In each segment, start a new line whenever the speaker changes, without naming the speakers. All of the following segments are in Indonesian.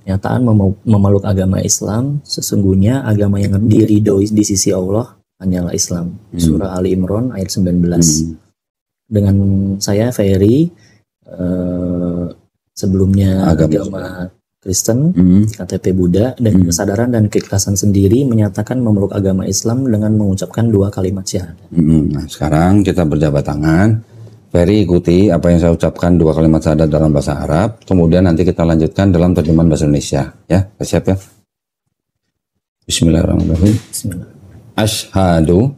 Pernyataan memeluk agama Islam, sesungguhnya agama yang diridhoi di sisi Allah hanyalah Islam. Surah Ali Imran ayat 19. Dengan saya Ferry, sebelumnya agama Kristen, KTP Buddha, dan kesadaran dan keikhlasan sendiri menyatakan memeluk agama Islam dengan mengucapkan 2 kalimat syahadat.
Nah, sekarang kita berjabat tangan. Ferry ikuti apa yang saya ucapkan 2 kalimat syahadat dalam bahasa Arab. Kemudian nanti kita lanjutkan dalam terjemahan bahasa Indonesia. Ya, siap ya? Bismillahirrahmanirrahim.
Bismillah.
Asyhadu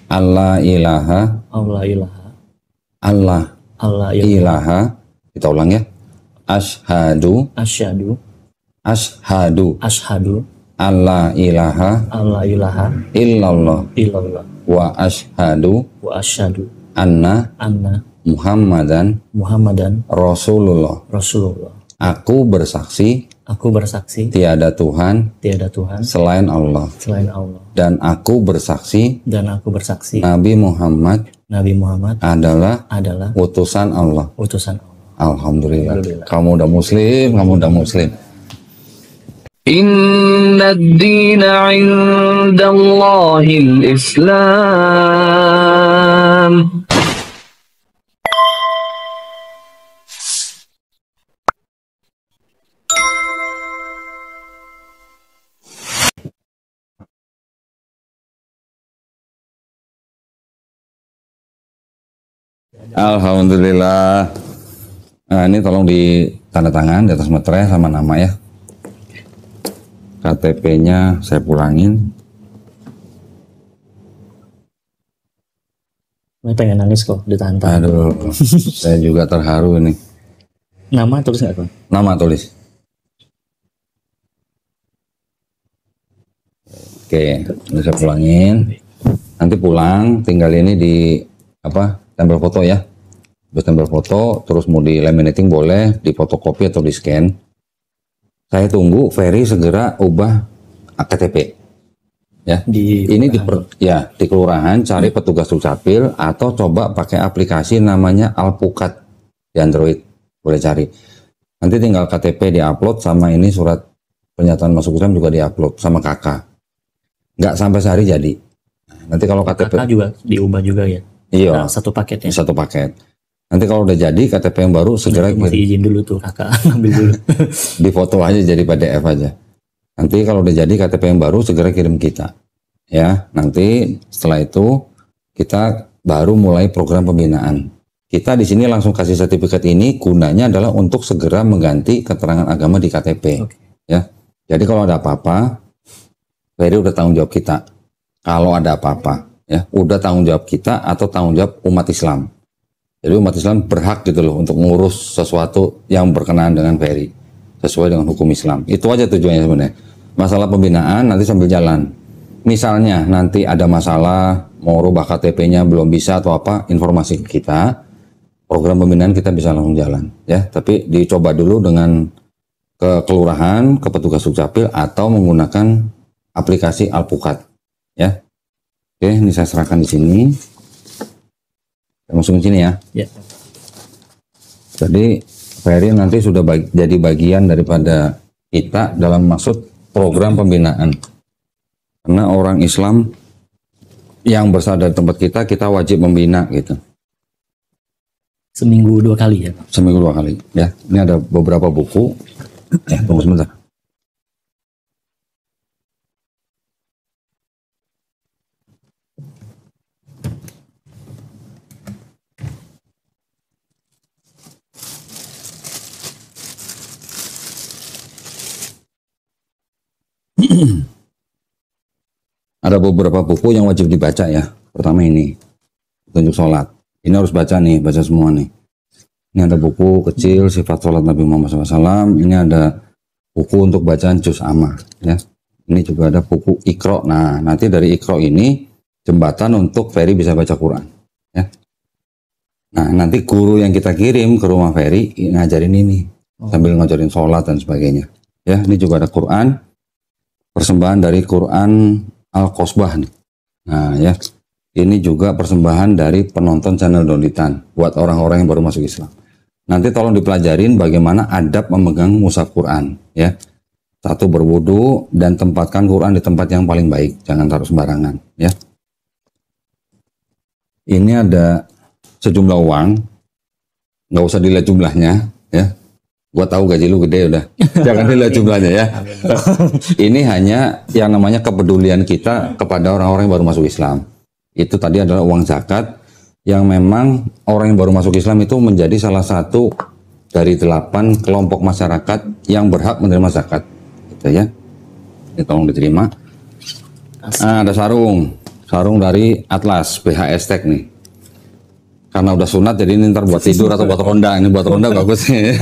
alla ilaha ilaha. Kita ulang ya. Asyhadu alla ilaha illallah wa asyhadu anna Muhammadan Rasulullah. Aku bersaksi tiada Tuhan selain Allah. Dan aku bersaksi Nabi Muhammad adalah utusan Allah. Alhamdulillah. Kamu udah muslim.
Inna ad-dina 'indallahil Islam.
Alhamdulillah. Nah, ini tolong ditandatangan di atas materai sama nama ya. KTP-nya saya pulangin.
Ini pengen nangis kok ditahan.
Aduh, saya juga terharu ini.
Nama tulis nggak, Bang?
Nama tulis. Oke, ini saya pulangin. Nanti pulang, tinggal ini di tempel foto ya. Tempel foto, terus mau di laminating boleh, di fotokopi atau di scan. Saya tunggu Ferry segera ubah KTP. Ya, di kelurahan cari petugas Dukcapil atau coba pakai aplikasi namanya Alpukat di Android, boleh cari. Nanti tinggal KTP diupload sama ini surat pernyataan masuk Islam juga diupload sama kakak. Nggak sampai sehari jadi. Nanti kalau KTP
kakak juga diubah juga ya.
Iya.
Satu paket ya.
Satu paket. Nanti kalau udah jadi KTP yang baru segera
masih izin dulu tuh kakak ambil dulu.
Di foto aja jadi PDF aja. Nanti kalau udah jadi KTP yang baru segera kirim kita. Ya, nanti setelah itu kita baru mulai program pembinaan. Kita di sini langsung kasih sertifikat ini gunanya adalah untuk segera mengganti keterangan agama di KTP. Okay. Ya. Jadi kalau ada apa-apa, Ferry udah tanggung jawab kita. Kalau ada apa-apa, ya, udah tanggung jawab kita atau tanggung jawab umat Islam. Jadi umat Islam berhak gitu loh untuk ngurus sesuatu yang berkenaan dengan Ferry sesuai dengan hukum Islam. Itu aja tujuannya sebenarnya. Masalah pembinaan nanti sambil jalan. Misalnya nanti ada masalah mau rubah KTP-nya belum bisa atau apa, informasi ke kita. Program pembinaan kita bisa langsung jalan ya. Tapi dicoba dulu dengan ke kelurahan, ke petugas Dukcapil atau menggunakan aplikasi Alpukat ya. Oke, ini saya serahkan di sini. Masukin sini ya.
Ya.
Jadi Ferry nanti sudah jadi bagian daripada kita dalam maksud program pembinaan. Karena orang Islam yang berasal dari tempat kita wajib membina gitu.
Seminggu 2 kali ya, Pak?
Seminggu 2 kali ya. Ini ada beberapa buku. Tunggu sebentar. Ada beberapa buku yang wajib dibaca ya. Pertama ini, petunjuk sholat. Ini harus baca nih, baca semua nih. Ini ada buku kecil sifat sholat Nabi Muhammad SAW. Ini ada buku untuk bacaan juz amma ya. Ini juga ada buku Iqra. Nah, nanti dari Iqra ini jembatan untuk Ferry bisa baca Quran ya. Nah, nanti guru yang kita kirim ke rumah Ferry ngajarin ini sambil ngajarin sholat dan sebagainya ya. Ini juga ada Quran, persembahan dari Quran Al-Qosbah nih. Nah ya, ini juga persembahan dari penonton channel Donitan buat orang-orang yang baru masuk Islam. nanti tolong dipelajarin bagaimana adab memegang mushaf Quran, ya. Satu, berwudu dan tempatkan Quran di tempat yang paling baik, jangan taruh sembarangan, ya. Ini ada sejumlah uang, nggak usah dilihat jumlahnya, ya. Gua tahu gaji lu gede udah, jangan dilihat jumlahnya ya. Ini hanya yang namanya kepedulian kita kepada orang-orang yang baru masuk Islam. Itu tadi adalah uang zakat yang memang orang yang baru masuk Islam itu menjadi salah satu dari 8 kelompok masyarakat yang berhak menerima zakat. Ya, ini tolong diterima. Nah, ada sarung dari Atlas BHS Tech nih. Karena udah sunat jadi ini ntar buat tidur atau buat ronda. Ini buat ronda bagus nih.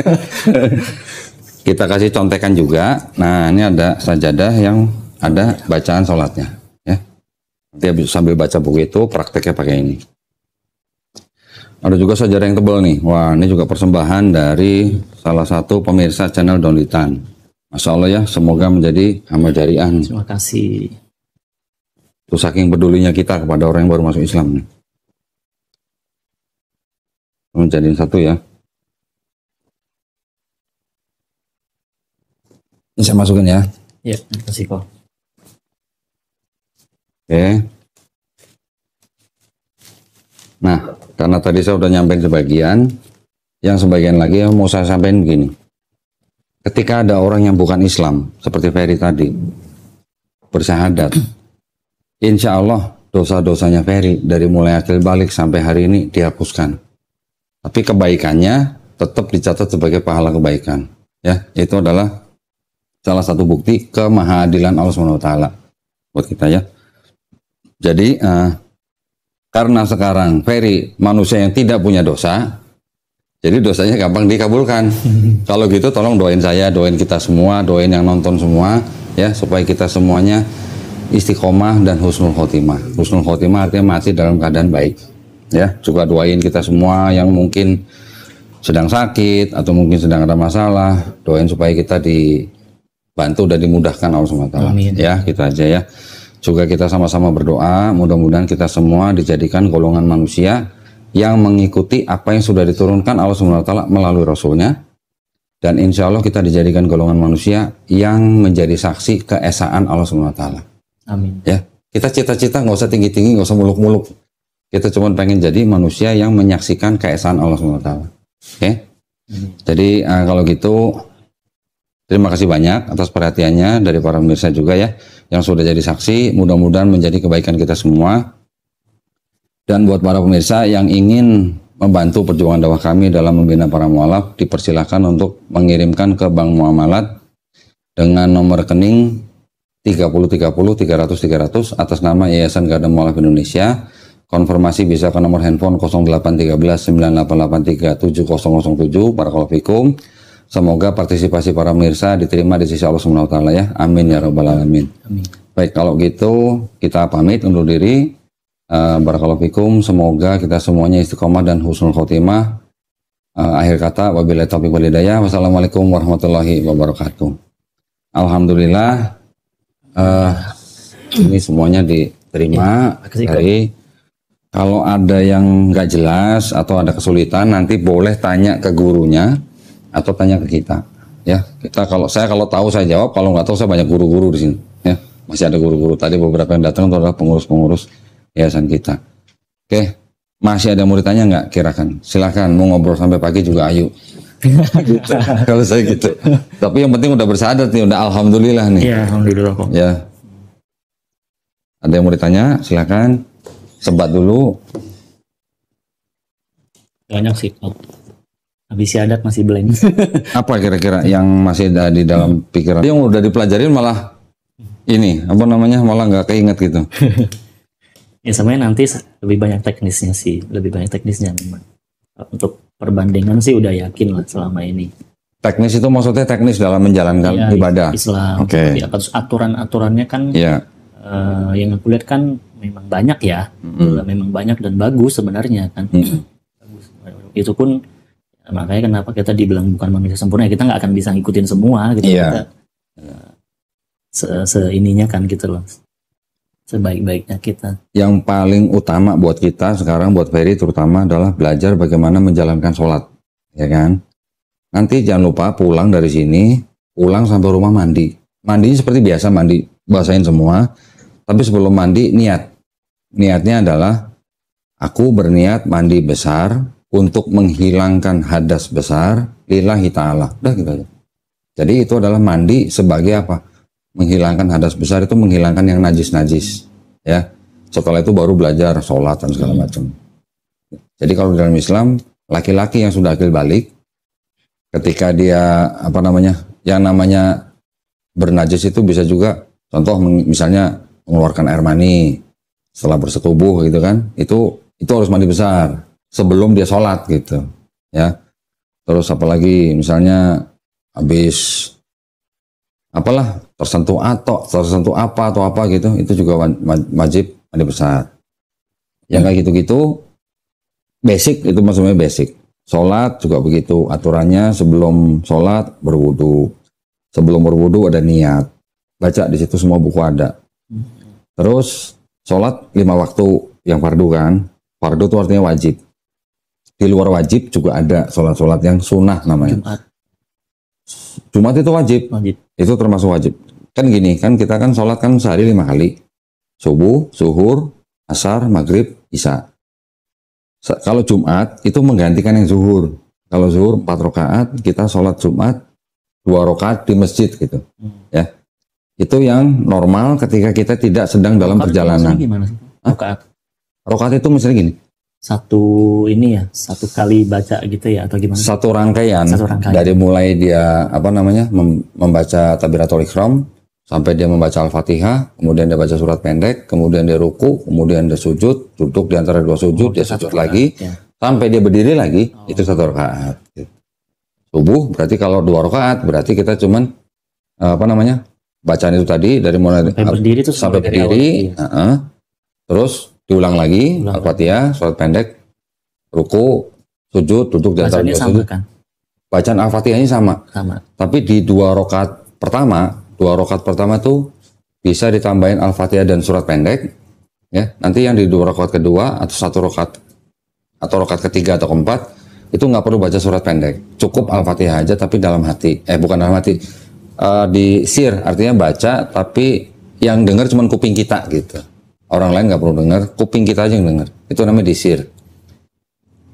Kita kasih contekan juga. Nah, ini ada sajadah yang ada bacaan sholatnya, ya. Nanti sambil baca buku itu prakteknya pakai ini. Ada juga sajadah yang tebal nih. Wah, ini juga persembahan dari salah satu pemirsa channel Donitan. Masya Allah ya, semoga menjadi amal jariah.
Terima kasih.
Itu saking pedulinya kita kepada orang yang baru masuk Islam nih. Menjadiin satu ya. Ini saya masukin ya.
Ya, terima kasih kok.
Oke. Nah, karena tadi saya udah nyampein sebagian, yang sebagian lagi mau saya sampaikan begini. Ketika ada orang yang bukan Islam, seperti Ferry tadi, bersyahadat, insya Allah dosa-dosanya Ferry dari mulai akil balik sampai hari ini dihapuskan. Tapi kebaikannya tetap dicatat sebagai pahala kebaikan. Ya, itu adalah salah satu bukti kemahadilan Allah SWT buat kita ya. Jadi karena sekarang Ferry manusia yang tidak punya dosa, jadi dosanya gampang dikabulkan. Kalau gitu tolong doain saya, doain kita semua, doain yang nonton semua ya, supaya kita semuanya istiqomah dan husnul khotimah. Husnul khotimah artinya mati dalam keadaan baik. Ya, juga doain kita semua yang mungkin sedang sakit atau mungkin sedang ada masalah, doain supaya kita dibantu dan dimudahkan Allah SWT.
Amin.
Ya, kita aja ya. Juga kita sama-sama berdoa, mudah-mudahan kita semua dijadikan golongan manusia yang mengikuti apa yang sudah diturunkan Allah SWT melalui Rasulnya, dan insya Allah kita dijadikan golongan manusia yang menjadi saksi keesaan Allah SWT.
Amin.
Ya, kita cita-cita nggak usah tinggi-tinggi, nggak usah muluk-muluk. Kita cuma pengen jadi manusia yang menyaksikan keesaan Allah SWT. Oke? Jadi kalau gitu, terima kasih banyak atas perhatiannya dari para pemirsa juga ya, yang sudah jadi saksi. Mudah-mudahan menjadi kebaikan kita semua. Dan buat para pemirsa yang ingin membantu perjuangan dakwah kami dalam membina para mualaf, dipersilahkan untuk mengirimkan ke Bank Muamalat dengan nomor rekening 3030 300 300 atas nama Yayasan Garda Mualaf Indonesia. Konfirmasi bisa ke nomor handphone 0813 9883 7007. Barakallahu fikum. Semoga partisipasi para pemirsa diterima di sisi Allah SWT ya. Amin ya rabbal alamin.
Amin.
Baik, kalau gitu kita pamit undur diri. Barakallahu fikum, semoga kita semuanya istiqomah dan husnul khotimah. Akhir kata, wabillahi taufiq wal hidayah. Wassalamualaikum warahmatullahi wabarakatuh. Alhamdulillah, ini semuanya diterima. Dari kalau ada yang nggak jelas atau ada kesulitan, nanti boleh tanya ke gurunya atau tanya ke kita. Ya, saya kalau tahu saya jawab, kalau nggak tahu saya banyak guru-guru di sini. Ya, masih ada guru-guru. Tadi beberapa yang datang itu adalah pengurus-pengurus yayasan kita. Oke, masih ada murid tanya nggak? Kirakan, silakan mau ngobrol sampai pagi juga ayo. Gitu. Kalau saya gitu. Tapi yang penting udah bersyahadat nih, udah alhamdulillah nih.
Iya, alhamdulillah kok.
Ya. Ada yang mau ditanya? Silakan. Sebat dulu.
Banyak sih kok. Habis syahadat masih blank.
Apa kira-kira yang masih ada di dalam pikiran? Yang udah dipelajarin malah ini, apa namanya? Malah nggak keinget gitu.
Ya sebenarnya nanti lebih banyak teknisnya sih, lebih banyak teknisnya memang. Untuk perbandingan sih udah yakin lah selama ini.
Teknis itu maksudnya teknis dalam menjalankan
Ya,
ibadah.
Islam.
Oke.
Ya, aturan-aturannya kan
Iya.
yang aku lihat kan memang banyak ya. Memang banyak dan bagus sebenarnya kan. Bagus. Itu pun makanya kenapa kita dibilang bukan manusia sempurna, ya kita nggak akan bisa ngikutin semua gitu.
Iya.
Kita seininya kan gitu loh. Sebaik-baiknya kita.
Yang paling utama buat kita sekarang, buat Ferry terutama, adalah belajar bagaimana menjalankan sholat. ya kan? Nanti jangan lupa pulang dari sini, pulang sampai rumah mandi. Mandinya seperti biasa, mandi, basahin semua. Tapi sebelum mandi, niatnya adalah aku berniat mandi besar untuk menghilangkan hadas besar lillahi ta'ala. Udah gitu aja. Jadi itu adalah mandi sebagai apa? Menghilangkan hadas besar, itu menghilangkan yang najis-najis. Ya. Setelah itu baru belajar sholat dan segala macam. Jadi kalau dalam Islam, laki-laki yang sudah akil balik, ketika dia yang namanya bernajis itu bisa juga, contoh misalnya mengeluarkan air mani setelah bersetubuh gitu kan, itu harus mandi besar sebelum dia sholat gitu, ya. Terus apalagi misalnya habis tersentuh apa atau apa gitu, itu juga wajib mandi besar. Yang kayak gitu-gitu basic, itu maksudnya basic. Sholat juga begitu, aturannya sebelum sholat berwudu, sebelum berwudu ada niat, baca di situ semua buku ada. Terus sholat 5 waktu yang fardu kan, fardu itu artinya wajib. Di luar wajib juga ada sholat-sholat yang sunnah namanya. Jumat itu wajib. Itu termasuk wajib. Kan gini, kan kita kan sholat kan sehari 5 kali. Subuh, zuhur, asar, maghrib, isya. Kalau Jumat itu menggantikan yang zuhur. Kalau zuhur 4 rakaat, kita sholat Jumat 2 rakaat di masjid gitu. Ya. Itu yang normal ketika kita tidak sedang dalam perjalanan.
Gimana sih?
Rakaat itu misalnya gini.
Satu kali baca gitu ya atau gimana?
Satu rangkaian. Dari mulai dia membaca takbiratul ihram sampai dia membaca Al-Fatihah, kemudian dia baca surat pendek, kemudian dia ruku, kemudian dia sujud, duduk di antara 2 sujud, dia sujud lagi, sampai dia berdiri lagi, itu 1 rakaat. Subuh berarti kalau 2 rakaat berarti kita cuman bacaan itu tadi dari mulai sampai berdiri, terus diulang lagi Al-Fatihah, surat pendek, ruku, sujud, duduk di antara 2 sujud. Kan? Bacaan Al-Fatihahnya sama. Tapi di 2 rakaat pertama tuh bisa ditambahin Al-Fatihah dan surat pendek, ya. Nanti yang di 2 rakaat kedua atau 1 rakaat atau rakaat ketiga atau keempat itu nggak perlu baca surat pendek, cukup Al-Fatihah aja tapi dalam hati, bukan dalam hati, di sir, artinya baca tapi yang dengar cuma kuping kita gitu. Orang lain nggak perlu dengar, kuping kita aja yang dengar. Itu namanya disir.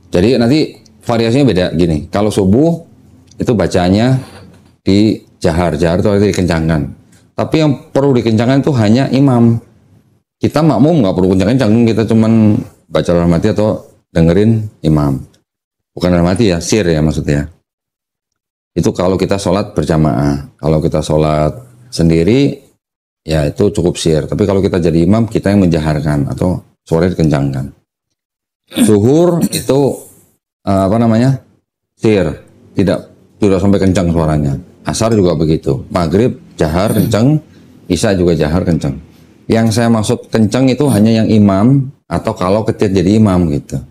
Jadi nanti variasinya beda gini. Kalau subuh itu bacanya di jahar itu artinya dikencangkan. Tapi yang perlu dikencangkan itu hanya imam. Kita makmum nggak perlu kencang-kencang, kita cuman baca dalam hati atau dengerin imam. Bukan dalam hati ya, sir ya maksudnya. Itu kalau kita sholat berjamaah. Kalau kita sholat sendiri, ya itu cukup sir. Tapi kalau kita jadi imam, kita yang menjaharkan atau suaranya dikencangkan. Zuhur itu sir, tidak sampai kencang suaranya. Asar juga begitu. Maghrib jahar kencang, isya juga jahar kencang. Yang saya maksud kencang itu hanya yang imam atau kalau kita jadi imam gitu.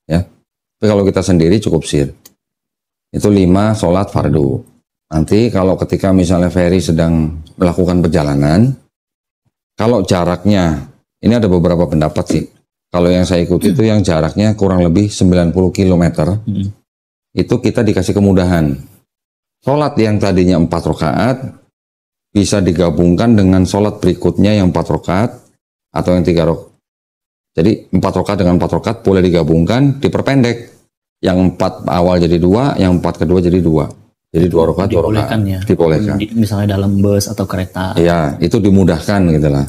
Ya. Tapi kalau kita sendiri cukup sir. Itu 5 sholat fardu. Nanti kalau ketika misalnya Ferry sedang melakukan perjalanan, kalau jaraknya, ini ada beberapa pendapat sih. Kalau yang saya ikuti itu yang jaraknya kurang lebih 90 km, itu kita dikasih kemudahan. Sholat yang tadinya 4 rakaat, bisa digabungkan dengan sholat berikutnya yang 4 rakaat, atau yang 3 rakaat. Jadi 4 rakaat dengan 4 rakaat boleh digabungkan, diperpendek. Yang 4 awal jadi 2, yang 4 kedua jadi 2. Jadi 2 rakaat, 2 rakaat.
Ya.
Dibolehkan.
Misalnya dalam bus atau kereta.
Iya, itu dimudahkan gitu lah.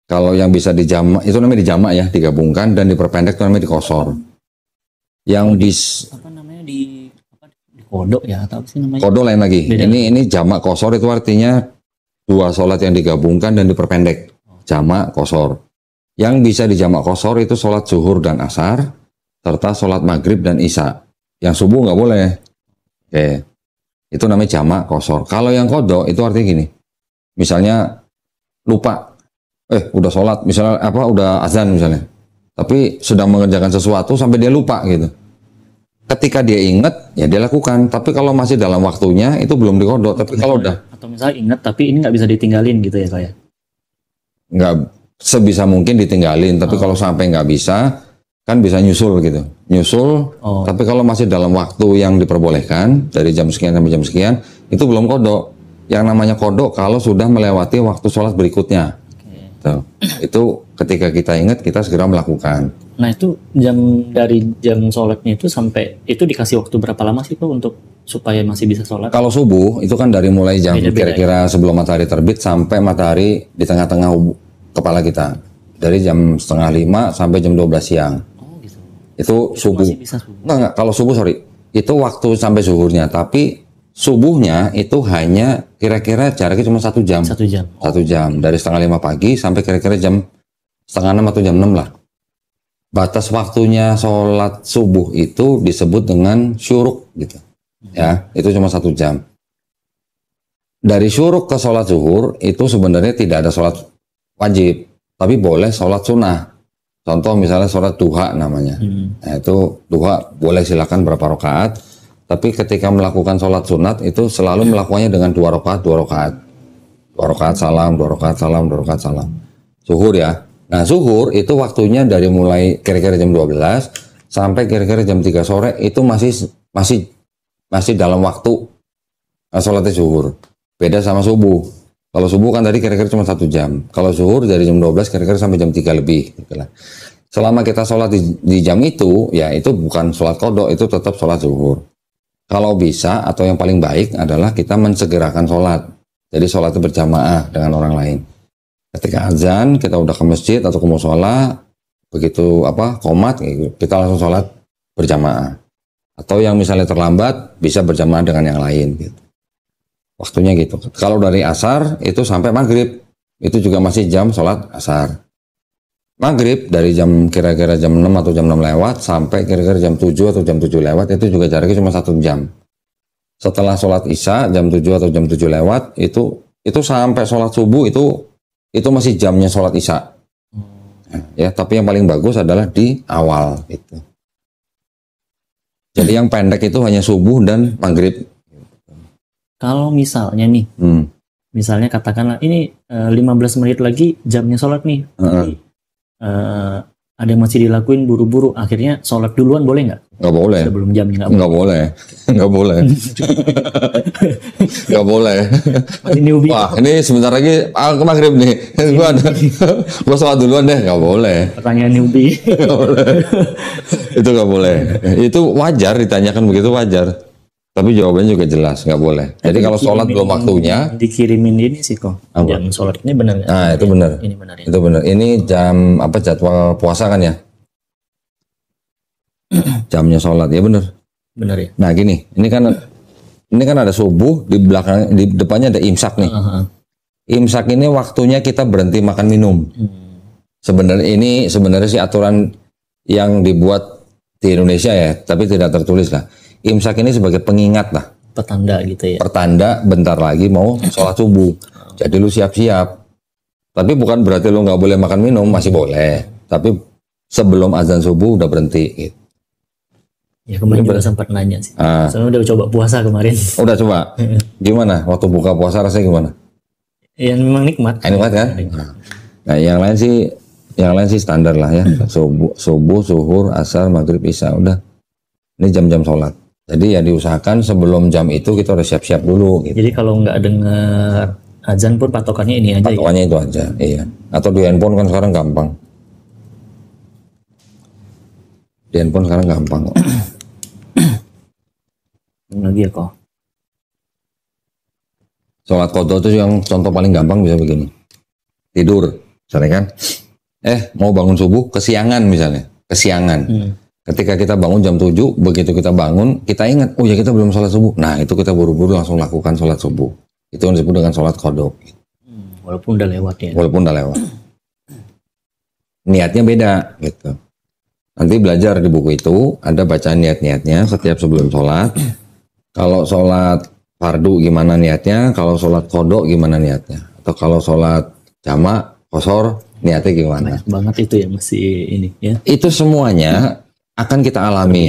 Kalau yang bisa dijamak, itu namanya dijamak ya, digabungkan dan diperpendek itu namanya dikosor. Yang
di kodok ya atau apa sih namanya?
Kodok lain lagi. Ini jamak kosor itu artinya 2 sholat yang digabungkan dan diperpendek. Jamak kosor. Yang bisa dijamak kosor itu sholat zuhur dan asar, serta sholat maghrib dan isya. Yang subuh nggak boleh. Oke. Itu namanya jamak kosor. Kalau yang kodok itu artinya gini. Misalnya lupa. Udah sholat. Misalnya udah azan misalnya. Tapi sedang mengerjakan sesuatu sampai dia lupa gitu. Ketika dia ingat, ya dia lakukan. Tapi kalau masih dalam waktunya, itu belum dikodok. Tapi kalau udah...
Atau misalnya ingat, tapi ini nggak bisa ditinggalin gitu ya kayak?
Nggak, sebisa mungkin ditinggalin. Tapi kalau sampai nggak bisa, kan bisa nyusul gitu, nyusul. Tapi kalau masih dalam waktu yang diperbolehkan dari jam sekian sampai jam sekian, itu belum kodok. Yang namanya kodok kalau sudah melewati waktu sholat berikutnya. Tuh. Itu ketika kita ingat kita segera melakukan.
Nah itu dari jam sholatnya itu sampai itu dikasih waktu berapa lama sih kok untuk supaya masih bisa sholat?
Kalau subuh itu kan dari mulai jam
Beda-beda
kira-kira sebelum matahari terbit sampai matahari di tengah-tengah kepala kita. Dari jam 4:30 sampai jam 12 siang.
Oh gitu.
Itu subuh.
Masih bisa subuh.
Enggak, kalau subuh itu waktu sampai zuhurnya. Tapi subuhnya itu hanya kira-kira jaraknya cuma 1 jam.
1 jam.
1 jam dari 4:30 pagi sampai kira-kira jam 5:30 atau jam 6 lah. Batas waktunya sholat subuh itu disebut dengan syuruk gitu. Ya, itu cuma 1 jam. Dari syuruk ke sholat zuhur itu sebenarnya tidak ada sholat wajib, tapi boleh sholat sunnah. Contoh misalnya sholat duha namanya. Nah, itu duha boleh silakan berapa rakaat, tapi ketika melakukan sholat sunat itu selalu melakukannya dengan 2 rakaat, 2 rakaat. 2 rakaat salam, 2 rakaat salam, 2 rakaat salam. Zuhur ya. Nah, zuhur itu waktunya dari mulai kira-kira jam 12 sampai kira-kira jam 3 sore itu masih dalam waktu sholatnya zuhur. Beda sama subuh. Kalau subuh kan tadi kira-kira cuma 1 jam. Kalau zuhur dari jam 12 kira-kira sampai jam 3 lebih. Gitulah. Selama kita sholat di jam itu, ya itu bukan sholat kodok, itu tetap sholat zuhur. Kalau bisa atau yang paling baik adalah kita mensegerakan sholat. Jadi sholatnya berjamaah dengan orang lain. Ketika azan kita udah ke masjid atau ke mushola, begitu qomat kita langsung sholat berjamaah. Atau yang misalnya terlambat bisa berjamaah dengan yang lain gitu. Waktunya gitu. Kalau dari asar itu sampai maghrib itu juga masih jam sholat asar. Maghrib dari jam kira-kira jam 6 atau jam 6 lewat sampai kira-kira jam 7 atau jam 7 lewat itu juga jaraknya cuma 1 jam. Setelah sholat isya jam 7 atau jam 7 lewat itu sampai sholat subuh itu masih jamnya sholat isya. Ya, tapi yang paling bagus adalah di awal itu. Jadi yang pendek itu hanya subuh dan maghrib.
Kalau misalnya nih, misalnya katakanlah ini 15 menit lagi jamnya sholat nih. Ada yang masih dilakuin buru-buru, akhirnya sholat duluan boleh nggak?
Nggak boleh.
Sebelum jamnya
nggak boleh. Nggak boleh. Nggak boleh.
Masih newbie.
Wah, ini sebentar lagi ke maghrib nih. Gua sholat duluan deh. Nggak boleh.
Pertanyaan newbie.
Nggak boleh. Itu nggak boleh. Itu wajar ditanyakan begitu, wajar. Tapi jawabannya juga jelas, nggak boleh. Jadi kalau sholat belum waktunya,
dikirimin ini sih kok. Jam sholat ini benar nggak?
Nah, itu benar.
Ini benar ya.
Itu benar. Ini jam jadwal puasa kan ya? Jamnya sholat ya benar.
Benar ya.
Nah gini, ini kan ada subuh, di belakang, di depannya ada imsak nih. Imsak ini waktunya kita berhenti makan minum. Sebenarnya sih aturan yang dibuat di Indonesia ya, tapi tidak tertulis lah. Imsak ini sebagai pengingat lah.
Petanda gitu ya.
Pertanda bentar lagi mau sholat subuh. Jadi lu siap-siap. Tapi bukan berarti lu nggak boleh makan minum, masih boleh. Tapi sebelum azan subuh udah berhenti. Gitu.
Ya kemarin juga sempat nanya sih. Soalnya udah coba puasa kemarin.
Udah coba. Gimana? Waktu buka puasa rasanya gimana?
Ya memang nikmat.
Nikmat kan? Nah yang lain sih standar lah ya. Subuh, zuhur, asar, maghrib, isya. Udah. Ini jam-jam sholat. Jadi ya diusahakan sebelum jam itu kita udah siap-siap dulu. Gitu.
Jadi kalau nggak dengar azan pun patokannya ini aja.
Patokannya
ya?
itu aja, iya. Atau di handphone kan sekarang gampang. Di handphone sekarang gampang kok.
Lagi ya kok.
Sholat qadha itu yang contoh paling gampang bisa begini. Tidur, misalnya kan. Mau bangun subuh kesiangan misalnya. Kesiangan. Ketika kita bangun jam 7, begitu kita bangun, kita ingat, oh ya kita belum sholat subuh. Nah itu kita buru-buru langsung lakukan sholat subuh. Itu yang disebut dengan sholat qadha.
Walaupun udah lewat ya.
Walaupun udah lewat. Niatnya beda gitu. Nanti belajar di buku itu, ada bacaan niat-niatnya setiap sebelum sholat. Kalau sholat fardu gimana niatnya, kalau sholat qadha gimana niatnya. Atau kalau sholat jamak, qasar, niatnya gimana.
Banyak banget itu ya masih ini ya.
Itu semuanya akan kita alami,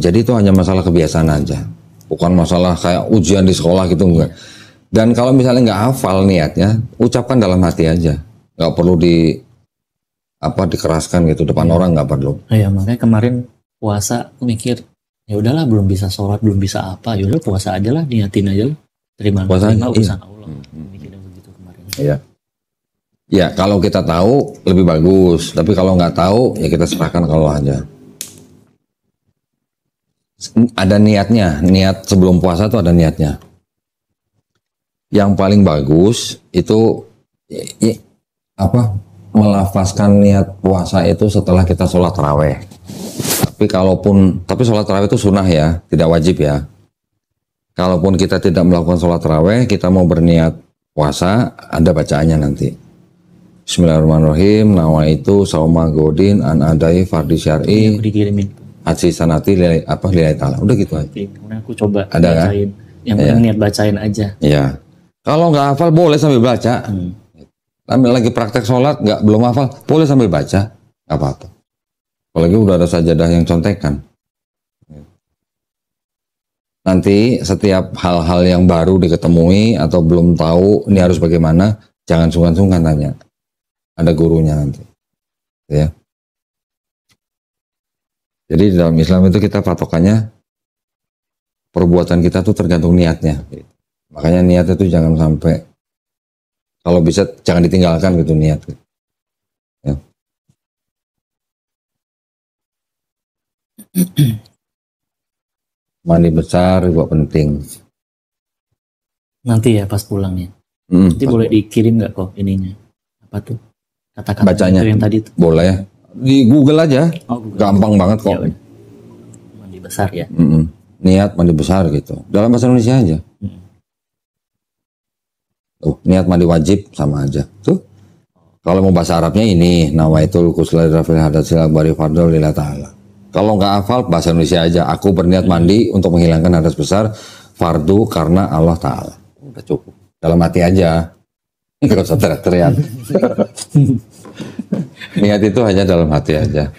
Jadi itu hanya masalah kebiasaan aja, bukan masalah kayak ujian di sekolah gitu enggak. Dan kalau misalnya nggak hafal niatnya, ucapkan dalam hati aja, nggak perlu dikeraskan gitu depan orang, nggak perlu.
Ya makanya kemarin puasa aku mikir ya udahlah, belum bisa sholat, belum bisa apa, ya udah puasa aja lah, niatin aja lah, terima
Puasa aja,
urusan Allah. Mikirnya begitu kemarin.
Iya. Ya kalau kita tahu lebih bagus, tapi kalau nggak tahu ya kita serahkan ke Allah aja. Ada niatnya, niat sebelum puasa tuh ada niatnya. Yang paling bagus itu melafazkan niat puasa itu setelah kita sholat taraweh. Tapi sholat taraweh itu sunnah ya, tidak wajib ya. Kalaupun kita tidak melakukan sholat taraweh, kita mau berniat puasa, ada bacaannya nanti. Bismillahirrahmanirrahim. Nawaitu sauma godin an adai fardi syar'i.
Aku dikirimin.
Haji sanati lillahi ta'ala. Udah gitu aja.
Kemudian aku coba
Ada,
bacain. Yang penting niat bacain aja.
Iya. Kalau nggak hafal boleh sambil baca. Ambil lagi praktek sholat belum hafal boleh sambil baca, nggak apa-apa. Apalagi udah ada sajadah yang contekan. Nanti setiap hal-hal yang baru diketemui atau belum tahu ini harus bagaimana, jangan sungkan-sungkan tanya. Ada gurunya nanti. Ya. Jadi dalam Islam itu kita patokannya perbuatan kita tuh tergantung niatnya. Makanya niat itu jangan sampai, kalau bisa jangan ditinggalkan gitu niat. Ya. Mandi besar juga penting.
Nanti ya pas pulangnya. Nanti boleh dikirim nggak kok ininya? Apa tuh? Kata-kata
bacanya
yang tadi tuh.
boleh. Di Google aja.
Google.
Gampang banget kok.
Ya, mandi besar ya.
Niat mandi besar gitu. Dalam bahasa Indonesia aja. Tuh, niat mandi wajib sama aja. Tuh. Kalau mau bahasa Arabnya ini, nawaitul ghusla rafil hadatsil akbari fardhu lillahi ta'ala. Kalau nggak hafal bahasa Indonesia aja. Aku berniat mandi untuk menghilangkan hadas besar fardu karena Allah Ta'ala. Udah cukup. Dalam hati aja. Nggak usah teriak-teriak. Niat itu hanya dalam hati aja.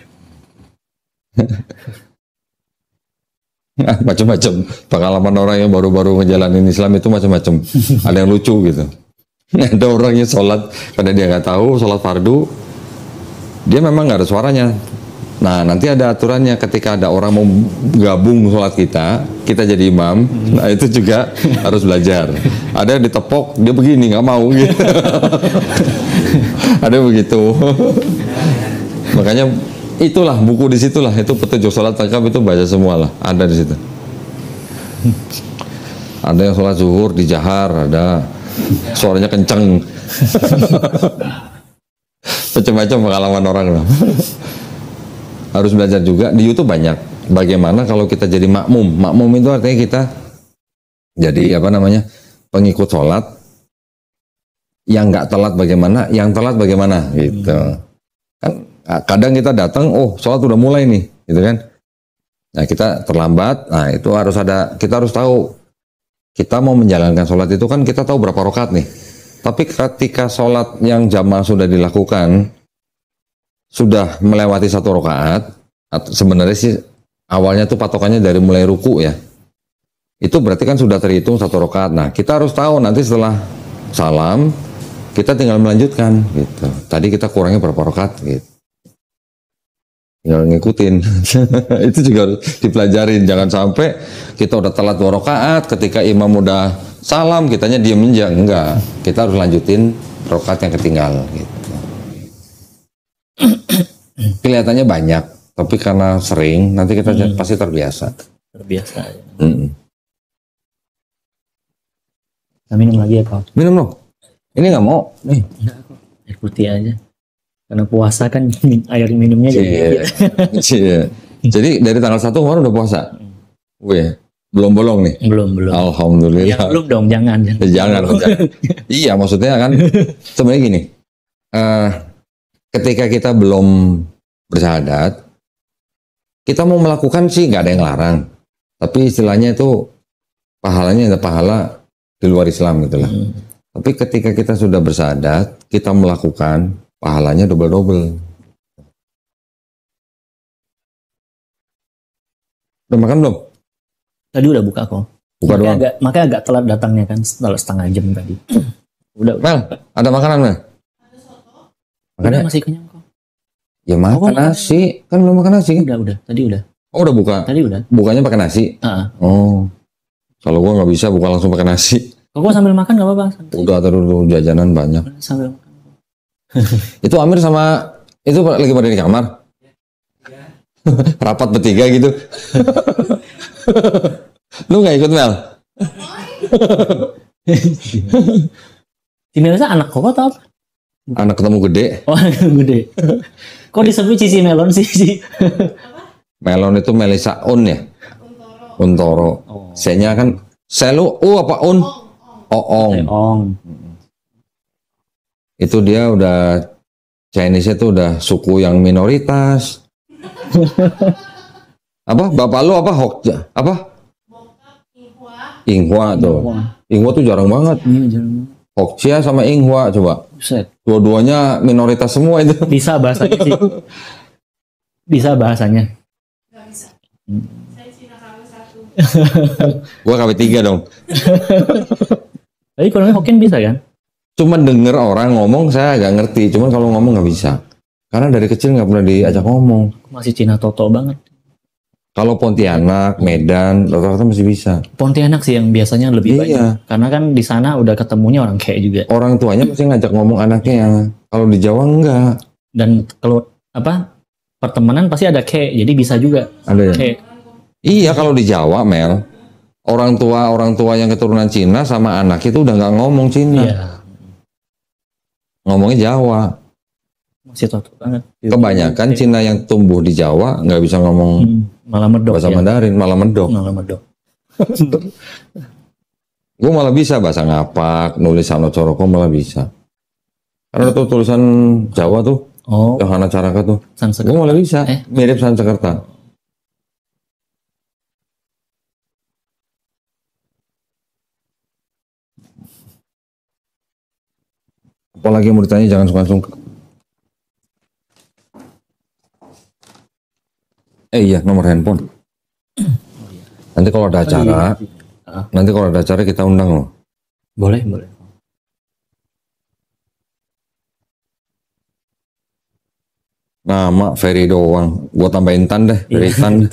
Macam-macam pengalaman orang yang baru-baru ngejalanin Islam itu macam-macam. Ada yang lucu gitu. Ada orang yang sholat karena dia nggak tahu sholat fardu, dia memang nggak ada suaranya. Nah nanti ada aturannya ketika ada orang mau gabung sholat kita jadi imam. Nah itu juga harus belajar. Ada yang ditepok dia begini nggak mau gitu. Ada begitu. Makanya itulah buku di situlah, itu petunjuk sholat lengkap itu baca semua lah, ada di situ. Ada yang sholat zuhur di jahar, ada suaranya kenceng. Macam-macam pengalaman orang lah. Harus belajar juga. Di YouTube banyak. Bagaimana kalau kita jadi makmum? Makmum itu artinya kita jadi pengikut sholat yang nggak telat bagaimana, yang telat bagaimana gitu. Kan kadang kita datang, sholat udah mulai nih, gitu kan? Nah kita terlambat, nah itu kita harus tahu, kita mau menjalankan sholat itu kan kita tahu berapa rakaat nih. Tapi ketika sholat yang jamaah sudah dilakukan, sudah melewati 1 rakaat, sebenarnya sih awalnya tuh patokannya dari mulai ruku ya. Itu berarti kan sudah terhitung 1 rakaat. Nah kita harus tahu nanti setelah salam, kita tinggal melanjutkan gitu. Tadi kita kurangnya berapa rakaat gitu. Tinggal ngikutin. Itu juga harus dipelajarin. Jangan sampai kita udah telat 2 rakaat, ketika imam udah salam kitanya diem aja. Enggak, kita harus lanjutin rakaat yang ketinggal gitu. Kelihatannya banyak, tapi karena sering nanti kita pasti terbiasa.
Terbiasa ya. Nah, minum lagi ya kau?
Minum loh. Ini nggak mau nih.
Enggak kok, air putih aja. Karena puasa kan air minumnya jadi.
Jadi dari tanggal 1 kemarin udah puasa. Wih, belum bolong nih.
Belum.
Alhamdulillah.
Ya, belum dong, jangan.
Jangan. Iya, maksudnya kan sebenarnya gini. Ketika kita belum bersyahadat, kita mau melakukan sih nggak ada yang larang. Tapi istilahnya itu pahalanya ada pahala di luar Islam gitu lah. Tapi ketika kita sudah bersyahadat, kita melakukan, pahalanya double-double. Udah makan belum?
Tadi udah buka kok.
Buka doang.
Makanya agak telat datangnya kan, setelah setengah jam tadi. Udah.
Mel, ada makanan Mel?
Udah masih kenyang kok.
Ya makan nasi, kan belum makan nasi.
Udah, tadi udah.
Oh udah buka?
Tadi udah.
Bukanya pakai nasi? Oh, kalau gua nggak bisa buka langsung pakai nasi.
Kalau gua sambil makan nggak apa-apa.
Udah terus jajanan banyak.
Sambil makan.
Itu Amir sama itu lagi pada di kamar? Rapat bertiga gitu. Lu nggak ikut Mel?
Si Melisa anak kok atau apa?
Anak ketemu gede.
Oh, anak gede. Kok disebut Cici Melon sih?
Melon itu Melisa Un ya? Untoro.
Oh.
C-nya kan Selu apa Un? Oong.
Ong.
Itu dia udah Chinese itu udah suku yang minoritas. Apa? Bapak lu apa? Hokja? Apa? Inghua tuh. Inghua tuh jarang banget.
Iya, jarang.
Hokja sama Inghua coba.
Buset.
Dua-duanya minoritas semua itu.
Bisa bahasanya sih. Bisa bahasanya.
Gak bisa. Saya Cina KW1.
Gua KW3 dong.
Tapi kalau Hokkien bisa kan?
Cuman denger orang ngomong saya agak ngerti. Cuman kalau ngomong nggak bisa. Karena dari kecil nggak pernah diajak ngomong.
Masih Cina Toto banget.
Kalau Pontianak, Medan, rata-rata masih bisa.
Pontianak sih yang biasanya lebih
Iya.
banyak. Karena kan di sana udah ketemunya orang kayak juga.
Orang tuanya pasti ngajak ngomong anaknya. Kalau di Jawa enggak.
Dan kalau apa pertemanan pasti ada kayak, jadi bisa juga.
Ada ya?
Kayak.
Iya kalau di Jawa Mel. Orang tua yang keturunan Cina sama anak itu udah nggak ngomong Cina.
Iya.
Ngomongnya Jawa.
Masih Toto banget.
Kebanyakan Cina yang tumbuh di Jawa nggak bisa ngomong
Malah medok
bahasa
ya.
Mandarin, malah medok.
Malah medok.
Gue malah bisa bahasa ngapak, nulis Sano Coroko malah bisa. Karena tuh tulisan Jawa tuh,
Oh,
yang Hana Caraka tuh,
Sanskerta.
gue malah bisa. Mirip Sanskerta. Apalagi mau ditanya jangan sungkan-sungkan. Iya, nomor handphone. Nanti kalau ada acara, kita undang loh.
Boleh.
Nama Ferry doang. Gua tambahin Tan deh, Ferry Tan.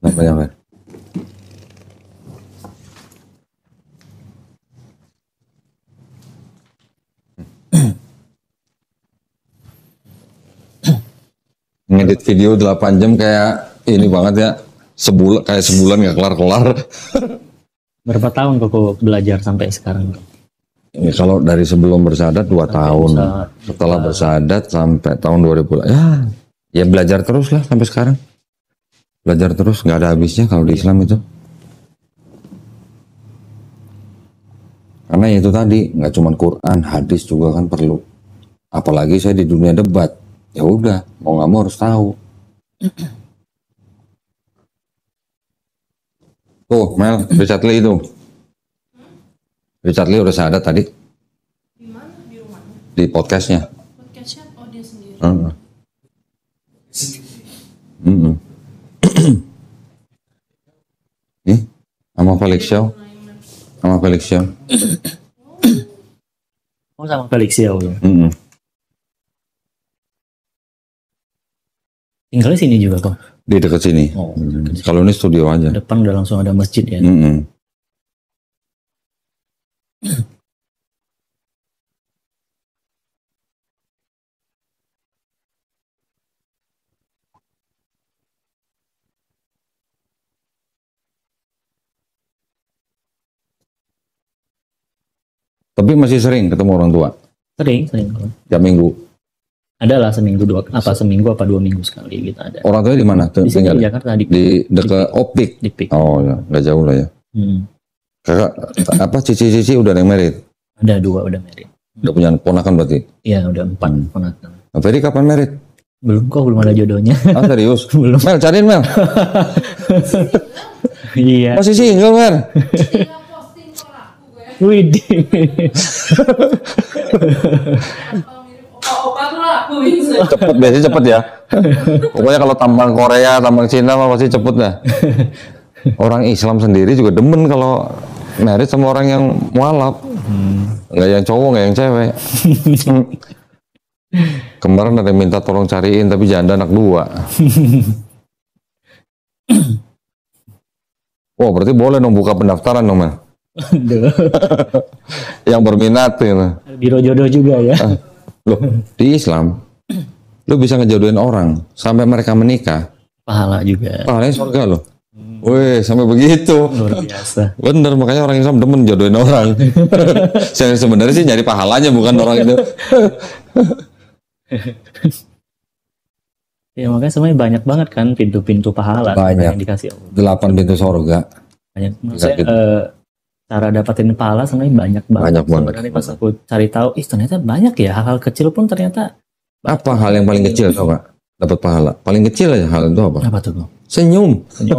Namanya apa? Ngedit video 8 jam kayak ini banget ya. Sebulan nggak kelar-kelar.
Berapa tahun kok belajar sampai sekarang?
Ya, kalau dari sebelum bersahadat 2 tahun. Setelah bersahadat sampai tahun 2000. Ya belajar terus lah sampai sekarang. Belajar terus, nggak ada habisnya kalau di Islam itu. Karena itu tadi, nggak cuma Quran, hadis juga kan perlu. Apalagi saya di dunia debat. Ya udah, mau nggak mau harus tahu. Tuh, Mel, Richard Lee itu. Richard Lee udah syahadat tadi.
Di mana? Di rumahnya?
Di podcastnya.
Podcastnya? Oh, dia sendiri.
Nih, sama Felix Show. Sama Felix Show.
Oh, sama Felix ya. Tinggalnya sini juga kok.
Di dekat sini.
Oh,
Kalau ini studio aja.
Depan udah langsung ada masjid ya.
Tapi masih sering ketemu orang tua.
Sering.
Tiap minggu.
Ada lah seminggu 2 minggu sekali gitu ada.
Orang tuanya di mana?
Di sini di Jakarta
di dekat Optik.
Di Pik.
Oh ya, nggak jauh lah ya. Kakak apa cici udah yang married?
Ada 2 udah married.
Udah punya ponakan berarti?
Iya udah 4 ponakan.
Nah, Ferry kapan married?
Belum ada jodohnya.
Ah serius?
Belum.
Mel, cariin Mel.
Iya.
Masih single Mel.
Widih.
Opa tuh lah, aku bisa.
Biasanya cepet ya. Pokoknya kalau tambang Korea, tambang Cina mah pasti cepet dah. Orang Islam sendiri juga demen kalau merit sama orang yang mualaf. Nggak yang cowok, nggak yang cewek. Kemarin ada yang minta tolong cariin, tapi janda anak 2. Wah, berarti boleh dong buka pendaftaran dong, Mas. Yang berminat gitu.
Biro jodoh juga ya.
Loh, di Islam, lu bisa ngejodohin orang sampai mereka menikah.
Pahala juga.
Pahalanya surga loh. Wih, sampai begitu.
Luar biasa.
Bener, makanya orang Islam demen jodohin orang. Sebenarnya sih nyari pahalanya, bukan orang itu.
Ya makanya sebenarnya banyak banget kan pintu-pintu pahala
Banyak.
yang dikasih Allah.
8 pintu surga.
Banyak. Maksudnya cara dapatin pahala sebenarnya banyak banget.
Banyak banget.
Sebenarnya pas aku cari tahu, ternyata banyak ya hal-hal kecil pun ternyata.
Apa hal yang paling kecil tau gak? Dapat pahala. Paling kecil aja hal itu apa?
Apa tuh Bang?
Senyum.
Oh, iya.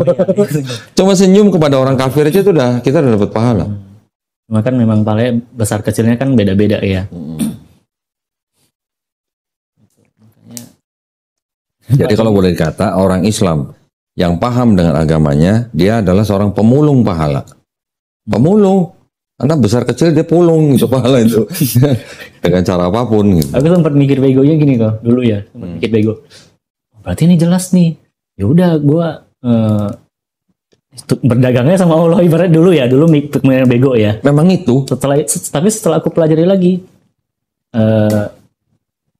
Cuma senyum kepada orang kafir aja itu udah kita udah dapat pahala.
Cuma kan memang pahalanya besar kecilnya kan beda-beda ya.
Jadi kalau boleh dikata orang Islam yang paham dengan agamanya, dia adalah seorang pemulung pahala. Pemulung, karena besar kecil dia pulung itu pahala itu dengan cara apapun. Gitu.
Aku sempat mikir begonya gini kok dulu ya, sempat mikir bego. Berarti ini jelas nih. Ya udah, gua berdagangnya sama Allah ibarat dulu ya, dulu mikir bego ya.
Memang itu.
Tapi setelah aku pelajari lagi,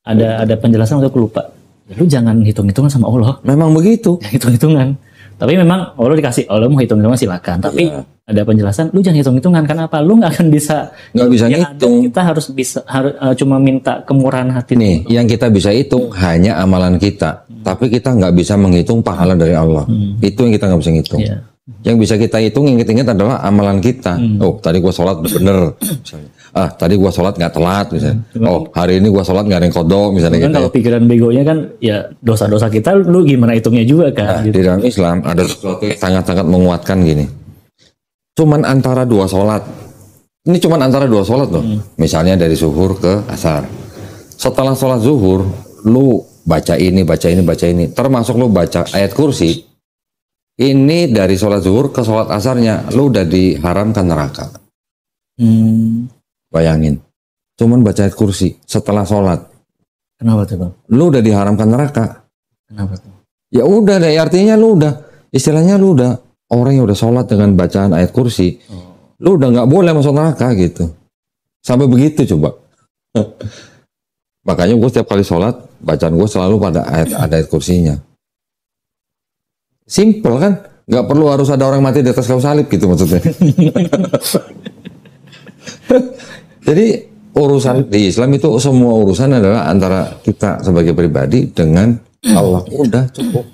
ada penjelasan untuk aku lupa. Ya, lu jangan hitung-hitungan sama Allah.
Memang begitu.
Jangan hitung-hitungan. Tapi memang Allah dikasih, Allah mau hitung-hitungan silakan. Tapi ada penjelasan, lu jangan hitung-hitungan. Kenapa? Lu nggak akan bisa.
Nggak bisa
yang
ngitung.
Kita harus bisa, cuma minta kemurahan hati.
Nih, yang kita bisa hitung hanya amalan kita. Tapi kita nggak bisa menghitung pahala dari Allah. Itu yang kita nggak bisa ngitung.
Iya.
Yang bisa kita hitung, yang kita ingat adalah amalan kita. Oh, tadi gua sholat bener. Misalnya. Tadi gua sholat nggak telat misalnya. Oh, hari ini gua sholat nggak ada yang kodok misalnya
Kan
gitu.
kalau pikiran begonya kan ya dosa-dosa kita lu gimana hitungnya juga kan.
Di dalam Islam ada sesuatu yang sangat-sangat menguatkan gini. Cuman antara 2 sholat. Ini cuman antara 2 sholat loh. Misalnya dari zuhur ke asar. Setelah sholat zuhur, lu baca ini, baca ini, baca ini. Termasuk lu baca ayat kursi. Ini dari sholat zuhur ke sholat asarnya, lu udah diharamkan neraka. Bayangin. Cuman baca ayat kursi setelah sholat.
Kenapa tuh Bang?
Lu udah diharamkan neraka.
Kenapa tuh?
Ya udah deh, artinya lu udah, istilahnya lu udah, orang yang udah sholat dengan bacaan ayat kursi, lu udah nggak boleh masuk neraka gitu. Sampai begitu coba. Makanya gue setiap kali sholat, bacaan gue selalu pada ayat kursinya. Simple kan? Nggak perlu harus ada orang mati di atas kayu salib gitu maksudnya. Jadi urusan di Islam itu semua urusan adalah antara kita sebagai pribadi dengan Allah. Udah cukup.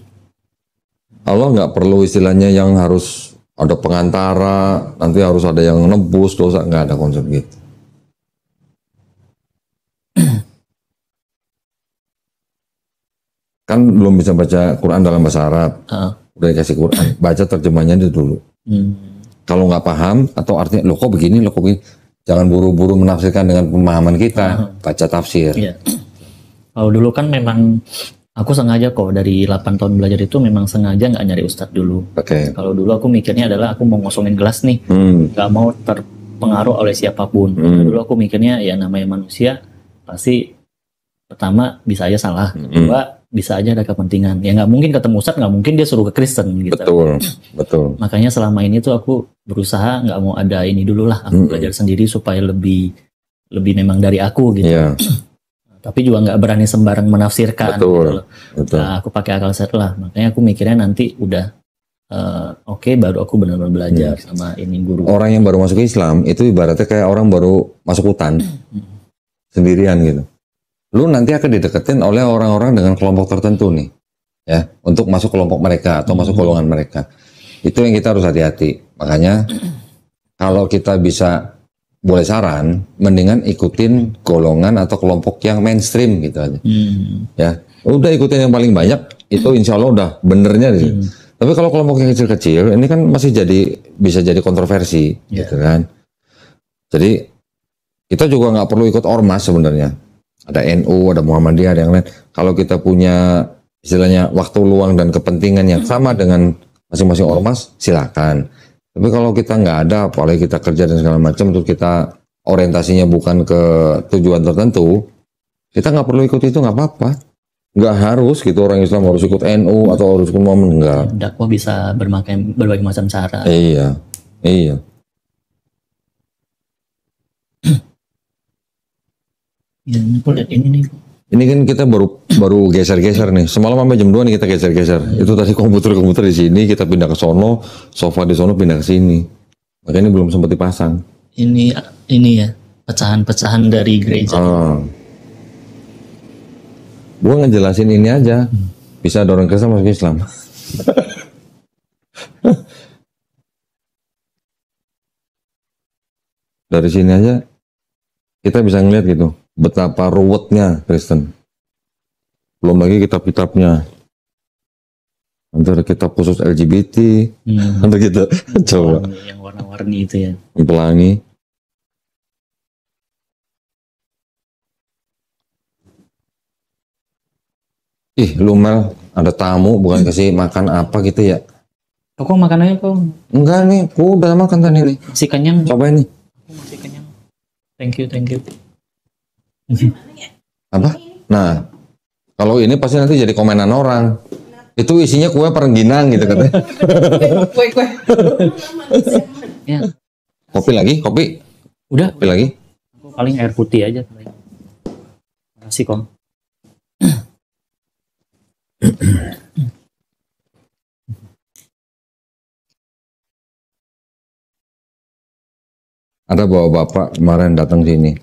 Allah nggak perlu istilahnya yang harus ada pengantara, nanti harus ada yang nebus dosa, nggak ada konsep gitu. Kan belum bisa baca Quran dalam bahasa Arab, udah dikasih Quran, baca terjemahnya dulu. Kalau nggak paham atau artinya, loh kok begini, jangan buru-buru menafsirkan dengan pemahaman kita, baca tafsir.
Iya. Kalau dulu kan memang aku sengaja kok dari 8 tahun belajar itu memang sengaja nggak nyari ustadz dulu.
Oke.
Kalau dulu aku mikirnya adalah aku mau ngosongin gelas nih, nggak mau terpengaruh oleh siapapun. Dulu aku mikirnya ya namanya manusia pasti pertama bisa aja salah, kedua bisa aja ada kepentingan. Ya nggak mungkin ketemu ustadz, nggak mungkin dia suruh ke Kristen gitu.
Betul.
Makanya selama ini tuh aku berusaha nggak mau ada ini dulu lah, aku belajar sendiri supaya lebih memang dari aku gitu.
Iya.
Tapi juga nggak berani sembarang menafsirkan.
Betul.
Nah, aku pakai akal sehat lah. Makanya aku mikirnya nanti udah oke, baru aku benar-benar belajar sama ini guru.
Orang yang baru masuk Islam itu ibaratnya kayak orang baru masuk hutan sendirian gitu. Lu nanti akan dideketin oleh orang-orang dengan kelompok tertentu nih, ya, untuk masuk kelompok mereka atau masuk golongan mereka. Itu yang kita harus hati-hati. Makanya kalau kita bisa boleh saran, mendingan ikutin golongan atau kelompok yang mainstream gitu aja. Ya, udah ikutin yang paling banyak, itu insya Allah udah benernya di situ. Tapi kalau kelompok yang kecil-kecil, ini kan masih bisa jadi kontroversi, gitu kan. Jadi kita juga nggak perlu ikut ormas sebenarnya. Ada NU, ada Muhammadiyah, ada yang lain. Kalau kita punya istilahnya waktu luang dan kepentingan yang sama dengan masing-masing ormas, silakan. Tapi kalau kita nggak ada, apalagi kita kerja dan segala macam, terus kita orientasinya bukan ke tujuan tertentu, kita nggak perlu ikut itu, nggak apa-apa. Nggak harus gitu orang Islam harus ikut NU atau harus ikut Muhammad, enggak.
Dakwah bisa berbagai macam cara.
Iya, iya.
Ya, aku lihat ini nih.
Ini kan kita baru geser-geser nih. Semalam sampai jam 2 nih kita geser-geser. Itu tadi komputer di sini, kita pindah ke sono, sofa di sono pindah ke sini. Makanya ini belum sempat dipasang.
Ini ya, pecahan-pecahan dari gereja.
Gua ngejelasin ini aja. Bisa ada orang Kristen masuk Islam. Dari sini aja kita bisa ngeliat gitu betapa ruwetnya Kristen. Belum lagi kitab-kitabnya. Antara kitab khusus LGBT, antara kita coba
Yang warna-warni itu ya.
pelangi. Ih, lu Mel, ada tamu bukan kasih makan apa gitu ya?
Kok makan aja kok?
Enggak nih, gua udah makan tadi nih.
Masih kenyang.
Cobain nih.
Aku masih kenyang. Thank you.
Apa? Nah, kalau ini pasti nanti jadi komenan orang. Itu isinya kue perengginang gitu katanya.
Kue.
Ya,
Kopi lagi? Kopi?
udah.
Kopi lagi?
Aku paling air putih aja paling. Makasih Kong.
Ada bapak-bapak kemarin datang sini.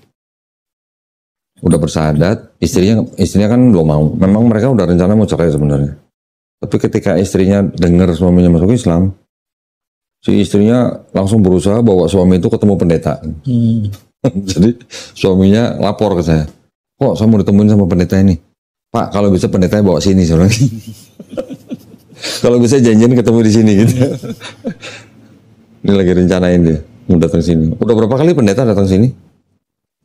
Udah bersahadat, istrinya kan belum mau. Memang mereka udah rencana mau cerai sebenarnya. Tapi ketika istrinya dengar suaminya masuk Islam, si istrinya langsung berusaha bawa suami itu ketemu pendeta. Jadi suaminya lapor ke saya. Kok saya mau ditemuin sama pendeta ini? Pak, kalau bisa pendetanya bawa sini sebenarnya. Kalau bisa janjian ketemu di sini gitu. Ini lagi rencanain dia mau datang sini. Udah berapa kali pendeta datang sini?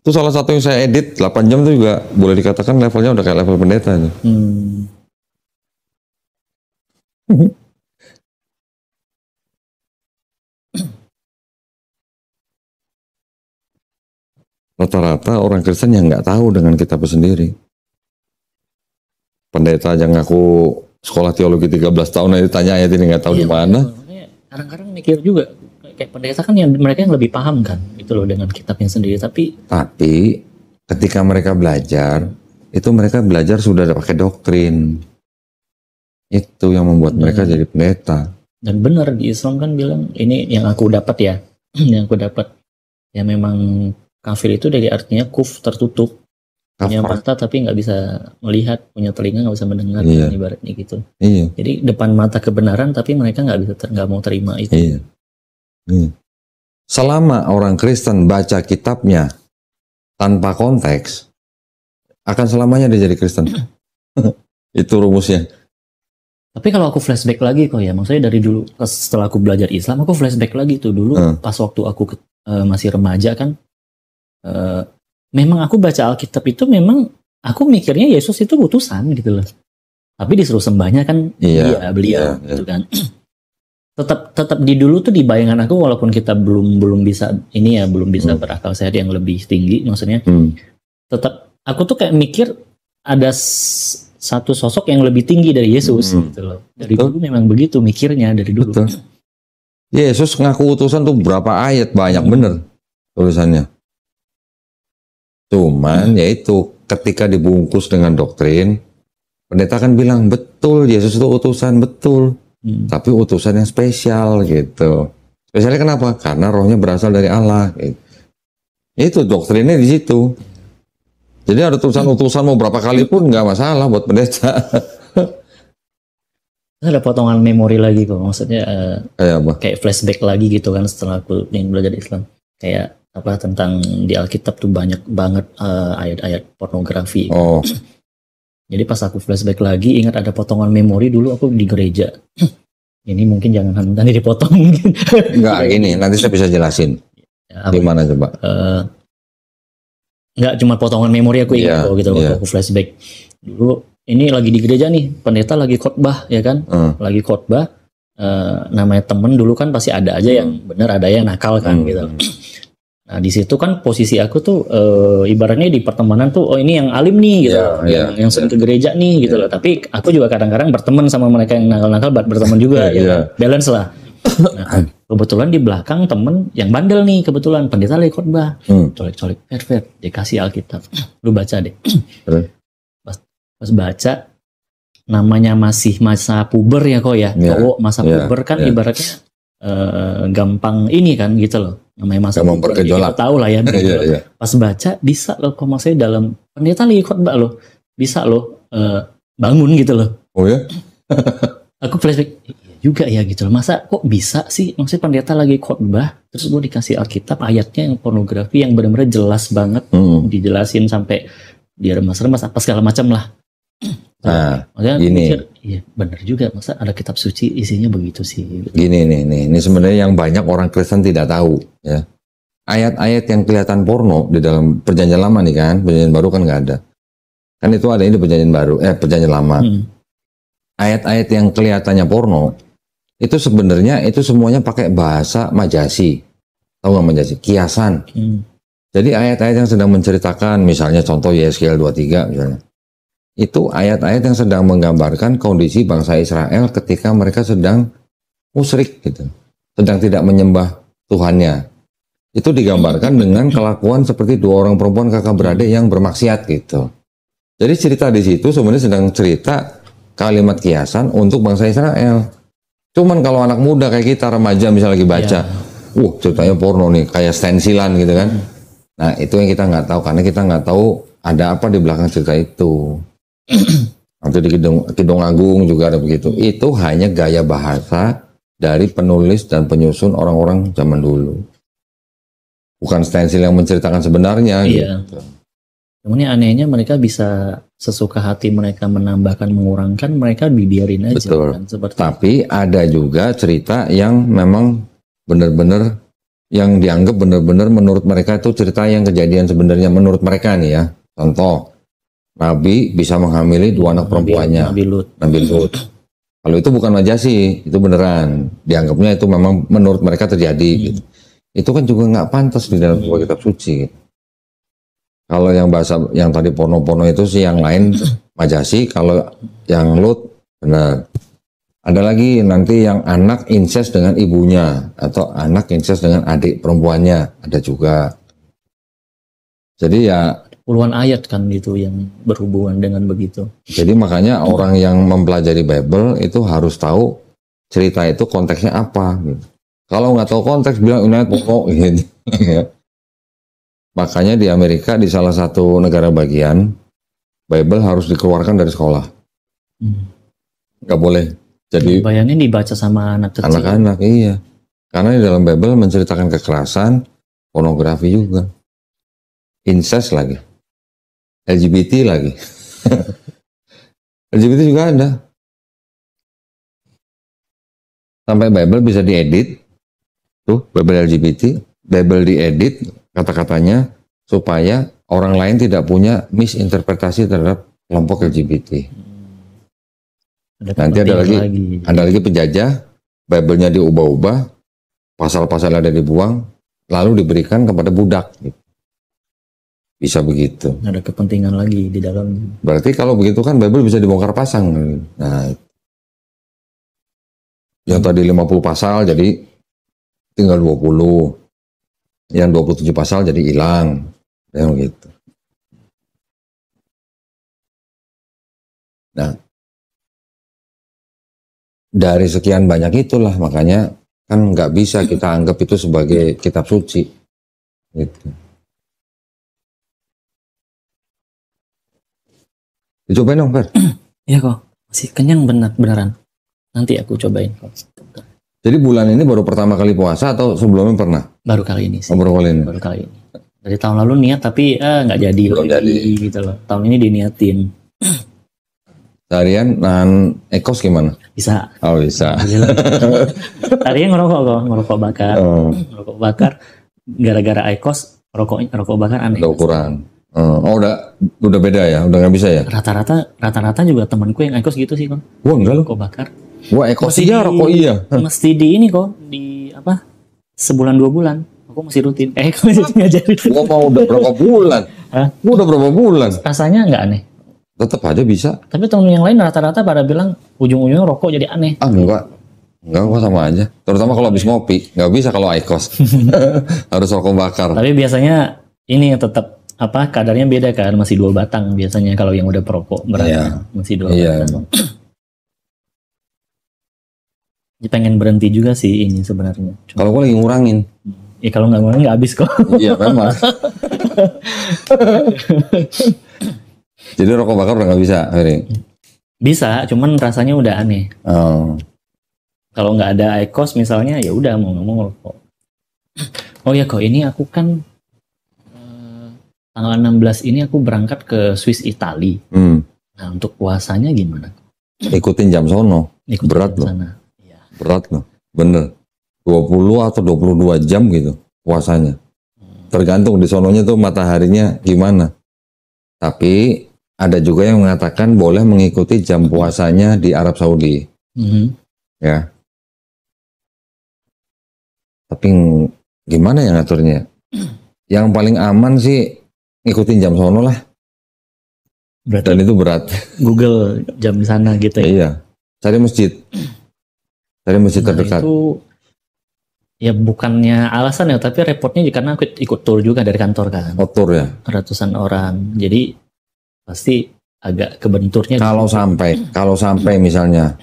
Itu salah satu yang saya edit 8 jam itu juga boleh dikatakan levelnya udah kayak level pendeta itu. Rata-rata orang Kristen yang nggak tahu dengan kitab sendiri. Pendeta aja ngaku sekolah teologi 13 tahun aja ditanya ayat ini nggak tahu di mana.
Kadang-kadang mikir juga kayak pendeta kan yang mereka yang lebih paham kan itu loh dengan kitabnya sendiri, tapi
ketika mereka belajar itu mereka belajar sudah pakai doktrin. Itu yang membuat mereka jadi pendeta.
Dan benar di Islam kan bilang ini yang aku dapat ya. Yang aku dapat ya memang kafir itu dari artinya kuf, tertutup. Punya mata tapi nggak bisa melihat, punya telinga nggak bisa mendengar,
Iya.
ibaratnya gitu.
Iya.
Jadi depan mata kebenaran tapi mereka nggak mau terima itu.
Iya. Selama orang Kristen baca kitabnya tanpa konteks, akan selamanya dia jadi Kristen. Itu rumusnya.
Tapi kalau aku flashback lagi kok ya, maksudnya dari dulu setelah aku belajar Islam, aku flashback lagi tuh dulu pas waktu aku masih remaja kan, memang aku baca Alkitab itu memang aku mikirnya Yesus itu utusan gitu loh. Tapi disuruh sembahnya kan beliau gitu kan. Tetap di dulu tuh di bayangan aku walaupun kita belum bisa ini ya belum bisa berakal sehat yang lebih tinggi maksudnya. Tetap aku tuh kayak mikir ada satu sosok yang lebih tinggi dari Yesus gitu loh. Dari dulu memang begitu mikirnya dari dulu.
Betul. Yesus ngaku utusan tuh berapa ayat banyak bener tulisannya. Cuman yaitu ketika dibungkus dengan doktrin, pendeta kan bilang betul Yesus itu utusan betul. Tapi utusan yang spesial gitu. Spesialnya kenapa? Karena rohnya berasal dari Allah. Gitu. Itu doktrinnya di situ. Jadi ada utusan mau berapa kali pun nggak masalah buat pendeta.
Ada potongan memori lagi kok, maksudnya
Kayak apa?
kayak flashback lagi gitu kan setelah aku ingin belajar Islam. Kayak apa tentang di Alkitab tuh banyak banget ayat-ayat pornografi.
Oh.
Jadi pas aku flashback lagi ingat ada potongan memori dulu aku di gereja. Ini mungkin jangan nanti dipotong mungkin.
Enggak, gini, nanti saya bisa jelasin. Gimana coba?
Enggak cuma potongan memori aku ingat gitu waktu aku flashback. Dulu ini lagi di gereja nih, pendeta lagi khotbah ya kan? Lagi khotbah, namanya temen dulu kan pasti ada aja yang benar, ada yang nakal kan gitu. Nah di situ kan posisi aku tuh ibaratnya di pertemanan tuh oh ini yang alim nih gitu, yang sering ke gereja nih gitu loh. Tapi aku juga kadang-kadang berteman sama mereka yang nakal-nakal, berteman juga ya, balance lah. Nah, kebetulan di belakang temen yang bandel nih, kebetulan pendeta lagi khotbah, colek-colek, Fer, dikasih Alkitab, lu baca deh. Pas baca, namanya masih masa puber ya kok ya, cowok masa puber kan ibaratnya gampang ini kan gitu loh, namanya masa puber, kita tahu lah ya. Pas baca bisa loh, kok maksudnya dalam pendeta lagi khotbah loh, bisa loh bangun gitu loh. Oh ya? Aku flashback juga ya gitu loh, masa kok bisa sih, maksudnya pendeta lagi khotbah terus gue dikasih Alkitab ayatnya yang pornografi yang benar-benar jelas banget, dijelasin sampai dia remas-remas apa segala macam lah.
Nah,
makanya
gini,
mikir, iya benar juga, masa ada kitab suci isinya begitu sih gitu.
Gini ini sebenarnya yang banyak orang Kristen tidak tahu ya, ayat-ayat yang kelihatan porno di dalam perjanjian lama nih kan, perjanjian baru kan nggak ada kan, itu ada ini perjanjian baru perjanjian lama. Ayat-ayat yang kelihatannya porno itu sebenarnya itu semuanya pakai bahasa majasi. Tahu nggak majasi? Kiasan. Jadi ayat-ayat yang sedang menceritakan, misalnya contoh Yeskiel 23 misalnya. Itu ayat-ayat yang sedang menggambarkan kondisi bangsa Israel ketika mereka sedang musyrik gitu. Sedang tidak menyembah Tuhannya. Itu digambarkan dengan kelakuan seperti dua orang perempuan kakak beradik yang bermaksiat gitu. Jadi cerita di situ sebenarnya sedang cerita kalimat kiasan untuk bangsa Israel. Cuman kalau anak muda kayak kita, remaja misalnya lagi baca, ceritanya porno nih, kayak stensilan gitu kan. Nah itu yang kita nggak tahu, karena kita nggak tahu ada apa di belakang cerita itu. Nanti di Kidung Agung juga ada begitu. Itu hanya gaya bahasa dari penulis dan penyusun orang-orang zaman dulu. Bukan stensil yang menceritakan sebenarnya. Gitu.
Cuman yang anehnya mereka bisa sesuka hati mereka menambahkan, mengurangkan, mereka dibiarin aja.
Betul.
Kan, seperti
tapi
itu.
Ada juga cerita yang memang benar-benar yang dianggap benar-benar menurut mereka itu cerita yang kejadian sebenarnya menurut mereka nih ya. Contoh, Nabi bisa menghamili dua anak perempuannya. Nabi Lut. Kalau itu bukan majasi, itu beneran. Dianggapnya itu memang menurut mereka terjadi. Gitu. Itu kan juga nggak pantas di dalam sebuah kitab suci. Gitu. Kalau yang bahasa yang tadi porno-porno itu sih yang lain majasi, kalau yang Lut benar. Ada lagi nanti yang anak incest dengan ibunya atau anak incest dengan adik perempuannya, ada juga. Jadi ya
puluhan ayat kan itu yang berhubungan dengan begitu. Jadi
makanya orang yang mempelajari Bible itu harus tahu cerita itu konteksnya apa. Gitu. Kalau nggak tahu konteks bilang ini porno gitu. Makanya di Amerika, di salah satu negara bagian, Bible harus dikeluarkan dari sekolah. Nggak boleh. Jadi
bayangin dibaca sama anak kecil.
Anak-anak, iya. Karena di dalam Bible menceritakan kekerasan, pornografi juga. Incest lagi. LGBT lagi. LGBT juga ada. Sampai Bible bisa diedit. Tuh, Bible LGBT. Bible diedit kata-katanya supaya orang lain tidak punya misinterpretasi terhadap kelompok LGBT. Nanti ada lagi penjajah, Bible-nya diubah-ubah, pasal-pasal ada dibuang, lalu diberikan kepada budak. Bisa begitu.
Ada kepentingan lagi di dalam.
Berarti kalau begitu kan Bible bisa dibongkar pasang. Nah, yang tadi 50 pasal jadi tinggal 20. Yang 27 pasal jadi hilang, yang gitu. Nah, dari sekian banyak itulah makanya kan nggak bisa kita anggap itu sebagai kitab suci, gitu. Dicobain dong, Fer.
Iya kok, masih kenyang beneran. Nanti aku cobain kok.
Jadi bulan ini baru pertama kali puasa atau sebelumnya pernah?
Baru kali ini sih.
Baru kali ini.
Dari tahun lalu niat tapi nggak jadi.
Belum jadi.
Gitu loh. Tahun ini diniatin.
Seharian nahan ekos gimana?
Bisa.
Oh bisa.
Tadinya ngerokok bakar. Ngerokok bakar. Gara-gara ekos rokok bakar aneh.
Udah ukuran. udah beda ya, udah nggak bisa ya.
Rata-rata juga temanku yang ekos gitu sih kok.
Wah enggak loh.
Rokok bakar.
Gua ekos iya, rokok iya.
Mesti di ini kok, di apa? Sebulan 2 bulan. Aku masih rutin. Aku masih ngajarin.
Gua mau udah berapa bulan?
Hah?
Gua udah berapa bulan?
Rasanya nggak aneh.
Tetap aja bisa.
Tapi temen yang lain rata-rata pada bilang ujung-ujungnya rokok jadi aneh.
Ah enggak. Enggak, gua sama aja. Terutama kalau habis ngopi, nggak bisa kalau IQOS. Harus rokok bakar.
Tapi biasanya ini tetap apa kadarnya beda kan, masih 2 batang biasanya kalau yang udah perokok berarti masih 2 batang. Jadi pengen berhenti juga sih ini sebenarnya.
Kalau gua lagi ngurangin.
Kalau nggak ngurangin nggak habis kok.
Iya memang. Jadi rokok bakar udah nggak bisa, Ferry?
Bisa, cuman rasanya udah aneh.
Oh.
Kalau nggak ada IQOS misalnya, ya udah mau nggak mau ngerokok. Oh ya kok ini aku kan tanggal 16 ini aku berangkat ke Swiss Itali. Nah untuk puasanya gimana?
Ikutin jam sono.
Ikutin
berat loh.
sana. Ya.
Berat loh, bener. 20 atau 22 jam gitu puasanya. Tergantung di sononya tuh mataharinya gimana. Tapi ada juga yang mengatakan boleh mengikuti jam puasanya di Arab Saudi. Ya. Tapi gimana ya ngaturnya? Yang paling aman sih ngikutin jam sono lah.
Berarti
Dan itu berat.
Google jam di sana gitu ya?
Iya. Cari masjid. Cari masjid terdekat.
Itu ya bukannya alasan ya, tapi repotnya karena aku ikut tour juga dari kantor kan.
Oh, tour ya?
Ratusan orang. Jadi pasti agak kebenturnya.
Kalau sampai misalnya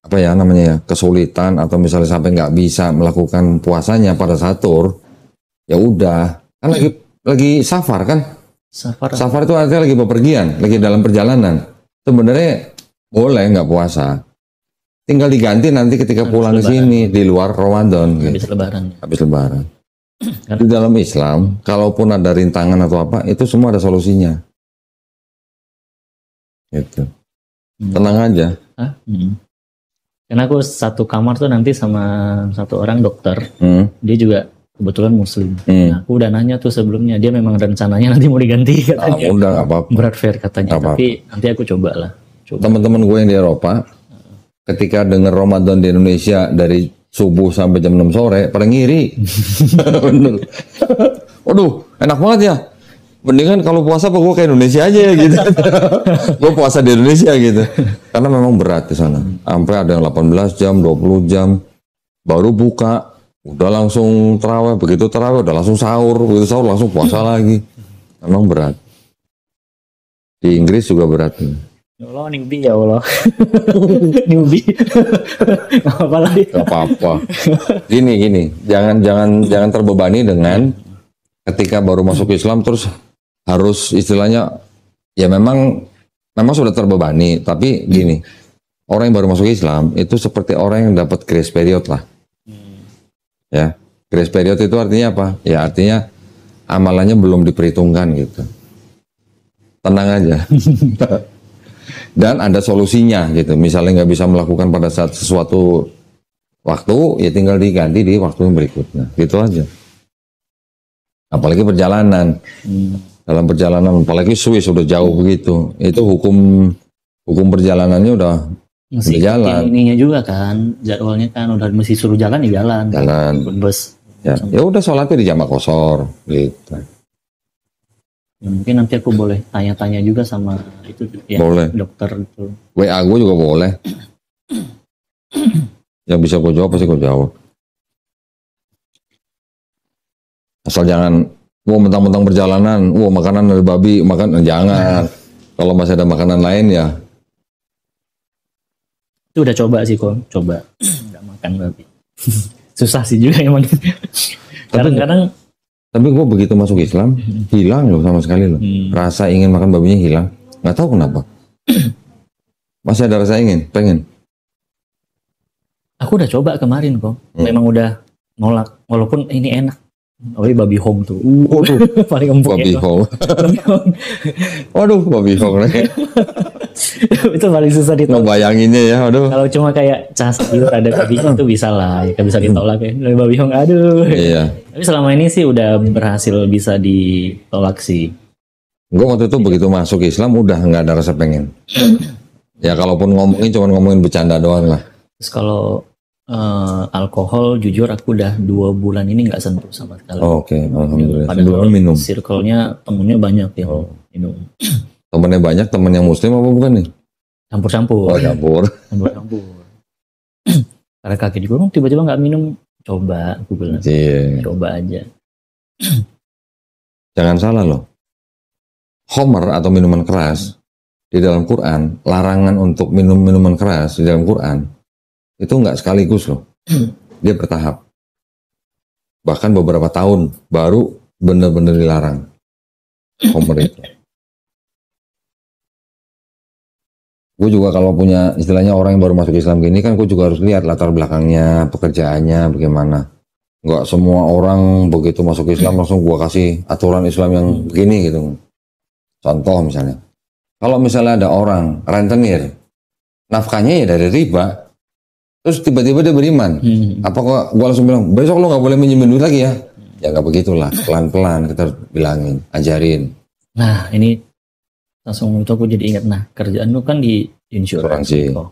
apa ya namanya ya, kesulitan atau misalnya sampai nggak bisa melakukan puasanya pada saat tour, ya udah kan lagi safar kan. Safar itu artinya lagi bepergian, lagi dalam perjalanan. Sebenarnya boleh nggak puasa, tinggal diganti nanti ketika pulang ke sini di luar Ramadan.
Habis
gitu.
Lebaran.
Habis Lebaran. Di dalam Islam, kalaupun ada rintangan atau apa, itu semua ada solusinya. Gitu. Tenang aja.
Karena aku satu kamar tuh nanti sama satu orang dokter, dia juga kebetulan Muslim. Nah, aku udah nanya tuh sebelumnya, dia memang rencananya nanti mau diganti katanya.
Udah nggak apa-apa.
Berat fair katanya,
Gak
tapi nanti aku coba lah.
Teman-teman gue yang di Eropa, ketika dengar Ramadan di Indonesia dari subuh sampai jam 6 sore, pada ngiri. Bener. Waduh, enak banget ya. Mendingan kalau puasa apa gue ke Indonesia aja ya gitu. Gue puasa di Indonesia gitu. Karena memang berat di sana. Sampai ada yang 18 jam, 20 jam. Baru buka, udah langsung terawih. Begitu terawih udah langsung sahur. Begitu sahur langsung puasa lagi. Memang berat. Di Inggris juga berat.
Ya Allah, newbie ya Allah. Newbie. Gak apa-apa lah.
Gak apa-apa. Gini. Jangan terbebani dengan ketika baru masuk Islam terus harus istilahnya ya memang sudah terbebani, tapi gini, orang yang baru masuk Islam itu seperti orang yang dapat grace period lah. Ya, grace period itu artinya apa? Ya artinya amalannya belum diperhitungkan gitu. Tenang aja. Dan ada solusinya gitu. Misalnya nggak bisa melakukan pada saat sesuatu waktu, ya tinggal diganti di waktu yang berikutnya. Gitu aja. Apalagi perjalanan. Dalam perjalanan, apalagi Swiss udah jauh begitu. Itu hukum perjalanannya udah
masih
jalan.
Ininya juga kan, jadwalnya kan udah mesti suruh jalan ya jalan.
Jalan.
Bus.
Ya udah sholatnya di jamak kosor gitu.
Ya, mungkin nanti aku boleh tanya-tanya juga sama itu ya,
boleh.
Dokter itu.
WA gue juga boleh. Yang bisa gue jawab pasti gue jawab. Asal jangan, mentang-mentang perjalanan, makanan dari babi, jangan. Kalau masih ada makanan lain ya.
Itu udah coba sih kok, nggak makan babi. Susah sih juga emang. Kadang-kadang.
Tapi gue begitu masuk Islam, hilang loh sama sekali loh. Rasa ingin makan babinya hilang. Nggak tahu kenapa. Masih ada rasa pengen.
Aku udah coba kemarin kok. Memang udah nolak. Walaupun ini enak. Babi hong tuh. Paling empuk
babi
ya.
Hong. Waduh, babi hong.
Itu paling susah ditolak.
Ngebayanginnya ya, aduh.
Kalau cuma kayak cas gitu ada babinya itu bisa lah, ya bisa ditolak ya. Dari babi hong, aduh.
Iya.
Tapi selama ini sih udah berhasil bisa ditolak sih.
Gue waktu itu begitu masuk Islam udah nggak ada rasa pengen. Ya kalaupun ngomongin cuma ngomongin bercanda doang lah.
Terus kalau alkohol, jujur aku udah 2 bulan ini nggak sentuh sama sekali.
Oke, alhamdulillah.
Padahal
Sebelumnya minum.
circle-nya temennya banyak yang minum.
Temennya banyak, temen yang muslim apa bukan nih?
Campur-campur.
Oh, campur.
Campur-campur. Karena kaget juga, tiba-tiba nggak minum. Coba, aku bilang.
Iya.
Coba aja.
Jangan salah loh. Khamr atau minuman keras di dalam Quran, larangan untuk minum minuman keras di dalam Quran itu nggak sekaligus loh. Dia bertahap. Bahkan beberapa tahun baru benar-benar dilarang Khamr itu. Gue juga kalau punya istilahnya orang yang baru masuk Islam gini kan gue juga harus lihat latar belakangnya, pekerjaannya bagaimana. Nggak semua orang begitu masuk Islam langsung gue kasih aturan Islam yang begini gitu. Contoh misalnya, kalau misalnya ada orang rentenir, nafkahnya ya dari riba, terus tiba-tiba dia beriman, apakah gue langsung bilang, besok lo nggak boleh minjemin duit lagi ya? Ya nggak begitulah, pelan-pelan kita bilangin, ajarin.
Nah ini langsung itu aku jadi ingat, nah kerjaan lu kan di insuransi. Oh,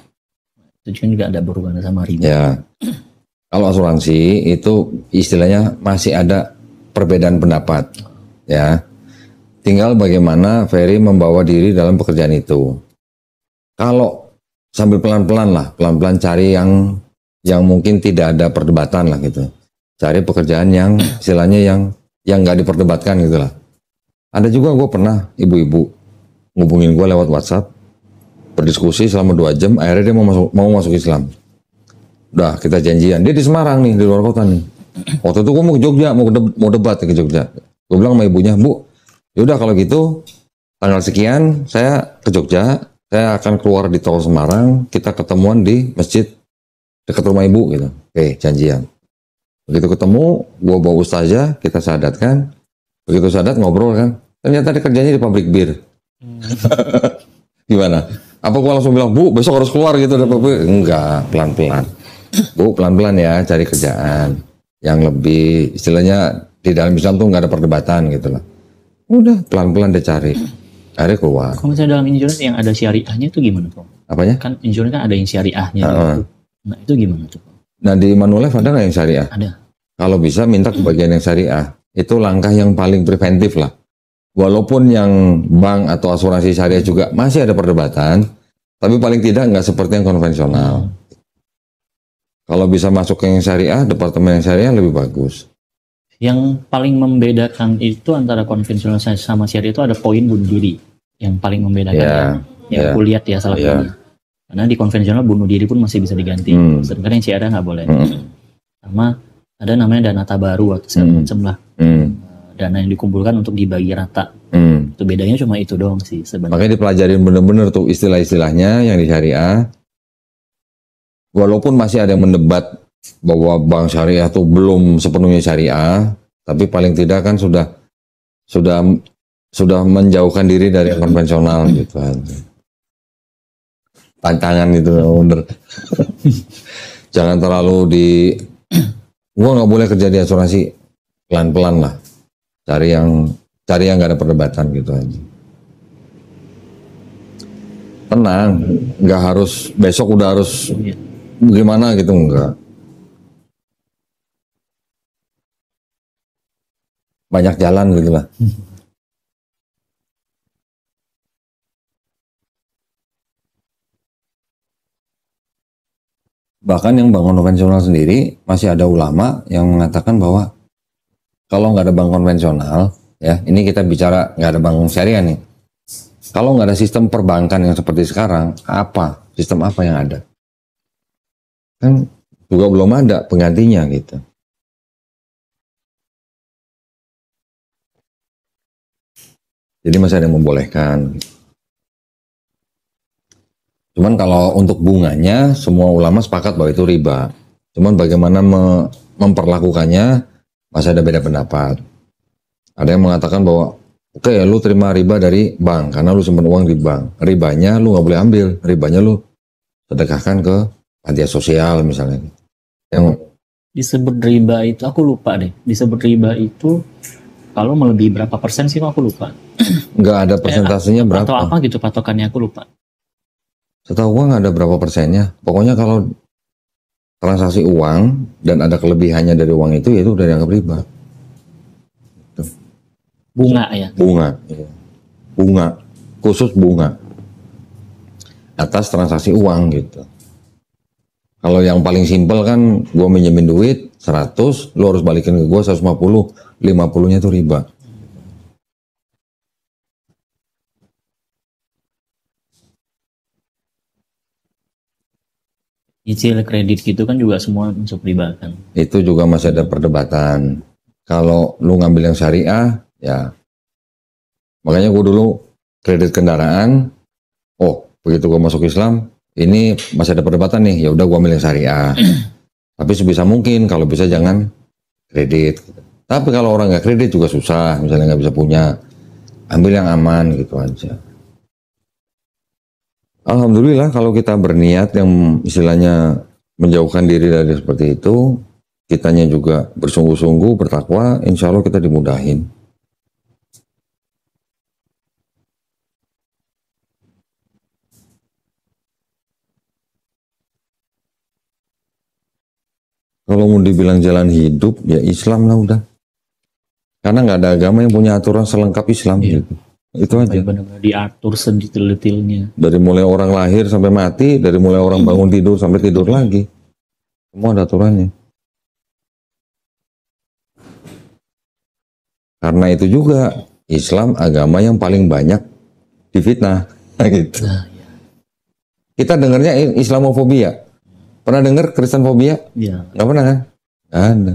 itu kan juga ada berhubungan sama riba.
Ya, kalau asuransi itu istilahnya masih ada perbedaan pendapat, ya. Tinggal bagaimana Ferry membawa diri dalam pekerjaan itu. Kalau sambil pelan-pelan lah, pelan-pelan cari yang mungkin tidak ada perdebatan lah gitu. Cari pekerjaan yang istilahnya yang nggak diperdebatkan gitu lah. Ada juga gue pernah ibu-ibu ngubungin gue lewat WhatsApp, berdiskusi selama 2 jam, akhirnya dia mau masuk Islam. Udah kita janjian, dia di Semarang nih, di luar kota nih. Waktu itu gue mau ke Jogja, mau debat ke Jogja. Gue bilang sama ibunya, Bu, yaudah kalau gitu tanggal sekian saya ke Jogja, saya akan keluar di tol Semarang, kita ketemuan di masjid dekat rumah ibu gitu. Oke, janjian. Begitu ketemu, gue bawa ustazah, kita syahadatkan. Begitu syahadat ngobrol kan, ternyata dia kerjanya di pabrik bir. Gimana? Apa gue langsung bilang, Bu besok harus keluar gitu dari pabrik? Enggak, pelan-pelan. Bu pelan-pelan ya, cari kerjaan yang lebih istilahnya di dalam Islam tuh nggak ada perdebatan gitu lah. Udah pelan-pelan dia cari, akhirnya keluar.
Kalau misalnya dalam insurance yang ada syariahnya itu gimana tuh?
Apanya?
Kan insurance kan ada yang syariahnya. Gitu. Nah itu gimana tuh?
Nah di Manulife ada nggak yang syariah?
Ada.
Kalau bisa minta ke bagian yang syariah. Itu langkah yang paling preventif lah. Walaupun yang bank atau asuransi syariah juga masih ada perdebatan, tapi paling tidak nggak seperti yang konvensional. Kalau bisa masuk ke yang syariah, departemen yang syariah lebih bagus.
Yang paling membedakan itu antara konvensional sama syariah itu ada poin bunuh diri. Yang paling membedakan yang aku lihat ya salah satunya. Karena di konvensional bunuh diri pun masih bisa diganti. Sedangkan yang syariah nggak boleh. Sama ada namanya dana tabaru atau segala macam lah. Dana yang dikumpulkan untuk dibagi rata. Itu bedanya cuma itu doang sih sebenarnya.
Makanya dipelajarin bener-bener tuh istilah-istilahnya yang di syariah. Walaupun masih ada yang mendebat bahwa bank syariah tuh belum sepenuhnya syariah, tapi paling tidak kan sudah menjauhkan diri dari yang konvensional gitu. Tantangan itu bener. Jangan terlalu gua nggak boleh kerja di asuransi, pelan-pelan lah. Cari yang nggak ada perdebatan gitu aja. Tenang, nggak harus besok udah harus gimana gitu, enggak. Banyak jalan gitu lah. Bahkan yang bank konvensional sendiri masih ada ulama yang mengatakan bahwa kalau nggak ada bank konvensional, ya ini kita bicara nggak ada bank syariah nih. Kalau nggak ada sistem perbankan yang seperti sekarang, sistem apa yang ada? Kan juga belum ada penggantinya gitu. Jadi masih ada yang membolehkan. Cuman kalau untuk bunganya, semua ulama sepakat bahwa itu riba. Cuman bagaimana memperlakukannya, masih ada beda pendapat. Ada yang mengatakan bahwa, oke, lu terima riba dari bank, karena lu simpan uang di bank. Ribanya lu nggak boleh ambil, ribanya lu sedekahkan ke panti sosial misalnya. Yang
disebut riba itu, aku lupa deh. Disebut riba itu, kalau melebihi berapa persen sih aku lupa.
Nggak ada persentasenya berapa.
Atau apa gitu patokannya aku lupa.
Setahu gua nggak ada berapa persennya. Pokoknya kalau transaksi uang dan ada kelebihannya dari uang itu, ya itu udah dianggap riba.
Bunga ya.
Bunga, iya. Bunga, khusus bunga atas transaksi uang gitu. Kalau yang paling simpel kan, gua minjemin duit 100, lo harus balikin ke gua 150, 50-nya itu riba.
Cicil kredit gitu kan juga semua masuk riba kan.
Itu juga masih ada perdebatan. Kalau lu ngambil yang syariah, ya makanya gue dulu kredit kendaraan, oh begitu gue masuk Islam, ini masih ada perdebatan nih, ya udah gue ambil yang syariah. Tapi sebisa mungkin kalau bisa jangan kredit. Tapi kalau orang nggak kredit juga susah, misalnya nggak bisa punya, ambil yang aman gitu aja. Alhamdulillah kalau kita berniat yang istilahnya menjauhkan diri dari seperti itu, kitanya juga bersungguh-sungguh, bertakwa, insya Allah kita dimudahin. Kalau mau dibilang jalan hidup, ya Islam lah udah. Karena nggak ada agama yang punya aturan selengkap Islam gitu. Itu aja.
Benar-benar diatur sedetail-detailnya.
Dari mulai orang lahir sampai mati, dari mulai orang bangun tidur sampai tidur lagi. Semua ada aturannya. Karena itu juga Islam agama yang paling banyak difitnah. Gitu.
Nah, ya.
Kita dengarnya Islamofobia. Pernah dengar Kristenfobia?
Ya.
Nggak pernah kan? Nggak ada.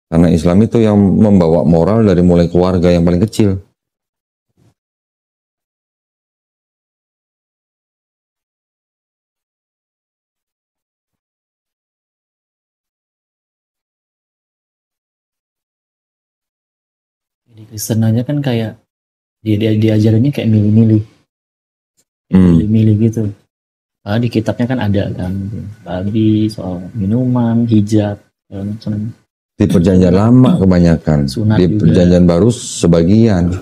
Karena Islam itu yang membawa moral dari mulai keluarga yang paling kecil.
Di Kristen aja kan kayak diajarannya kayak milih-milih. Milih-milih gitu. Di kitabnya kan ada kan babi, soal minuman, hijab, macam.
Di perjanjian lama kebanyakan.
Sunat
Di
juga.
perjanjian baru sebagian.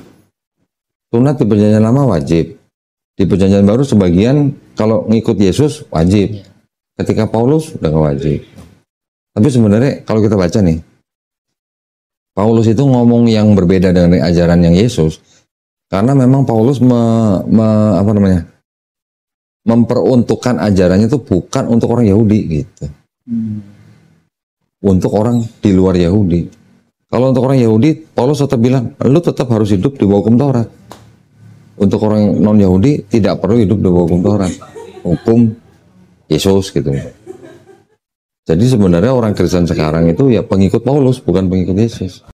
Sunat di perjanjian lama wajib. Di perjanjian baru sebagian kalau ngikut Yesus wajib.
Iya.
Ketika Paulus udah nggak wajib. Tapi sebenarnya kalau kita baca nih, Paulus itu ngomong yang berbeda dengan ajaran yang Yesus. Karena memang Paulus memperuntukkan ajarannya itu bukan untuk orang Yahudi gitu. Untuk orang di luar Yahudi. Kalau untuk orang Yahudi, Paulus tetap bilang, lu tetap harus hidup di bawah hukum Taurat. Untuk orang non Yahudi tidak perlu hidup di bawah hukum Taurat, hukum Yesus gitu. Jadi sebenarnya orang Kristen sekarang itu ya pengikut Paulus, bukan pengikut Yesus.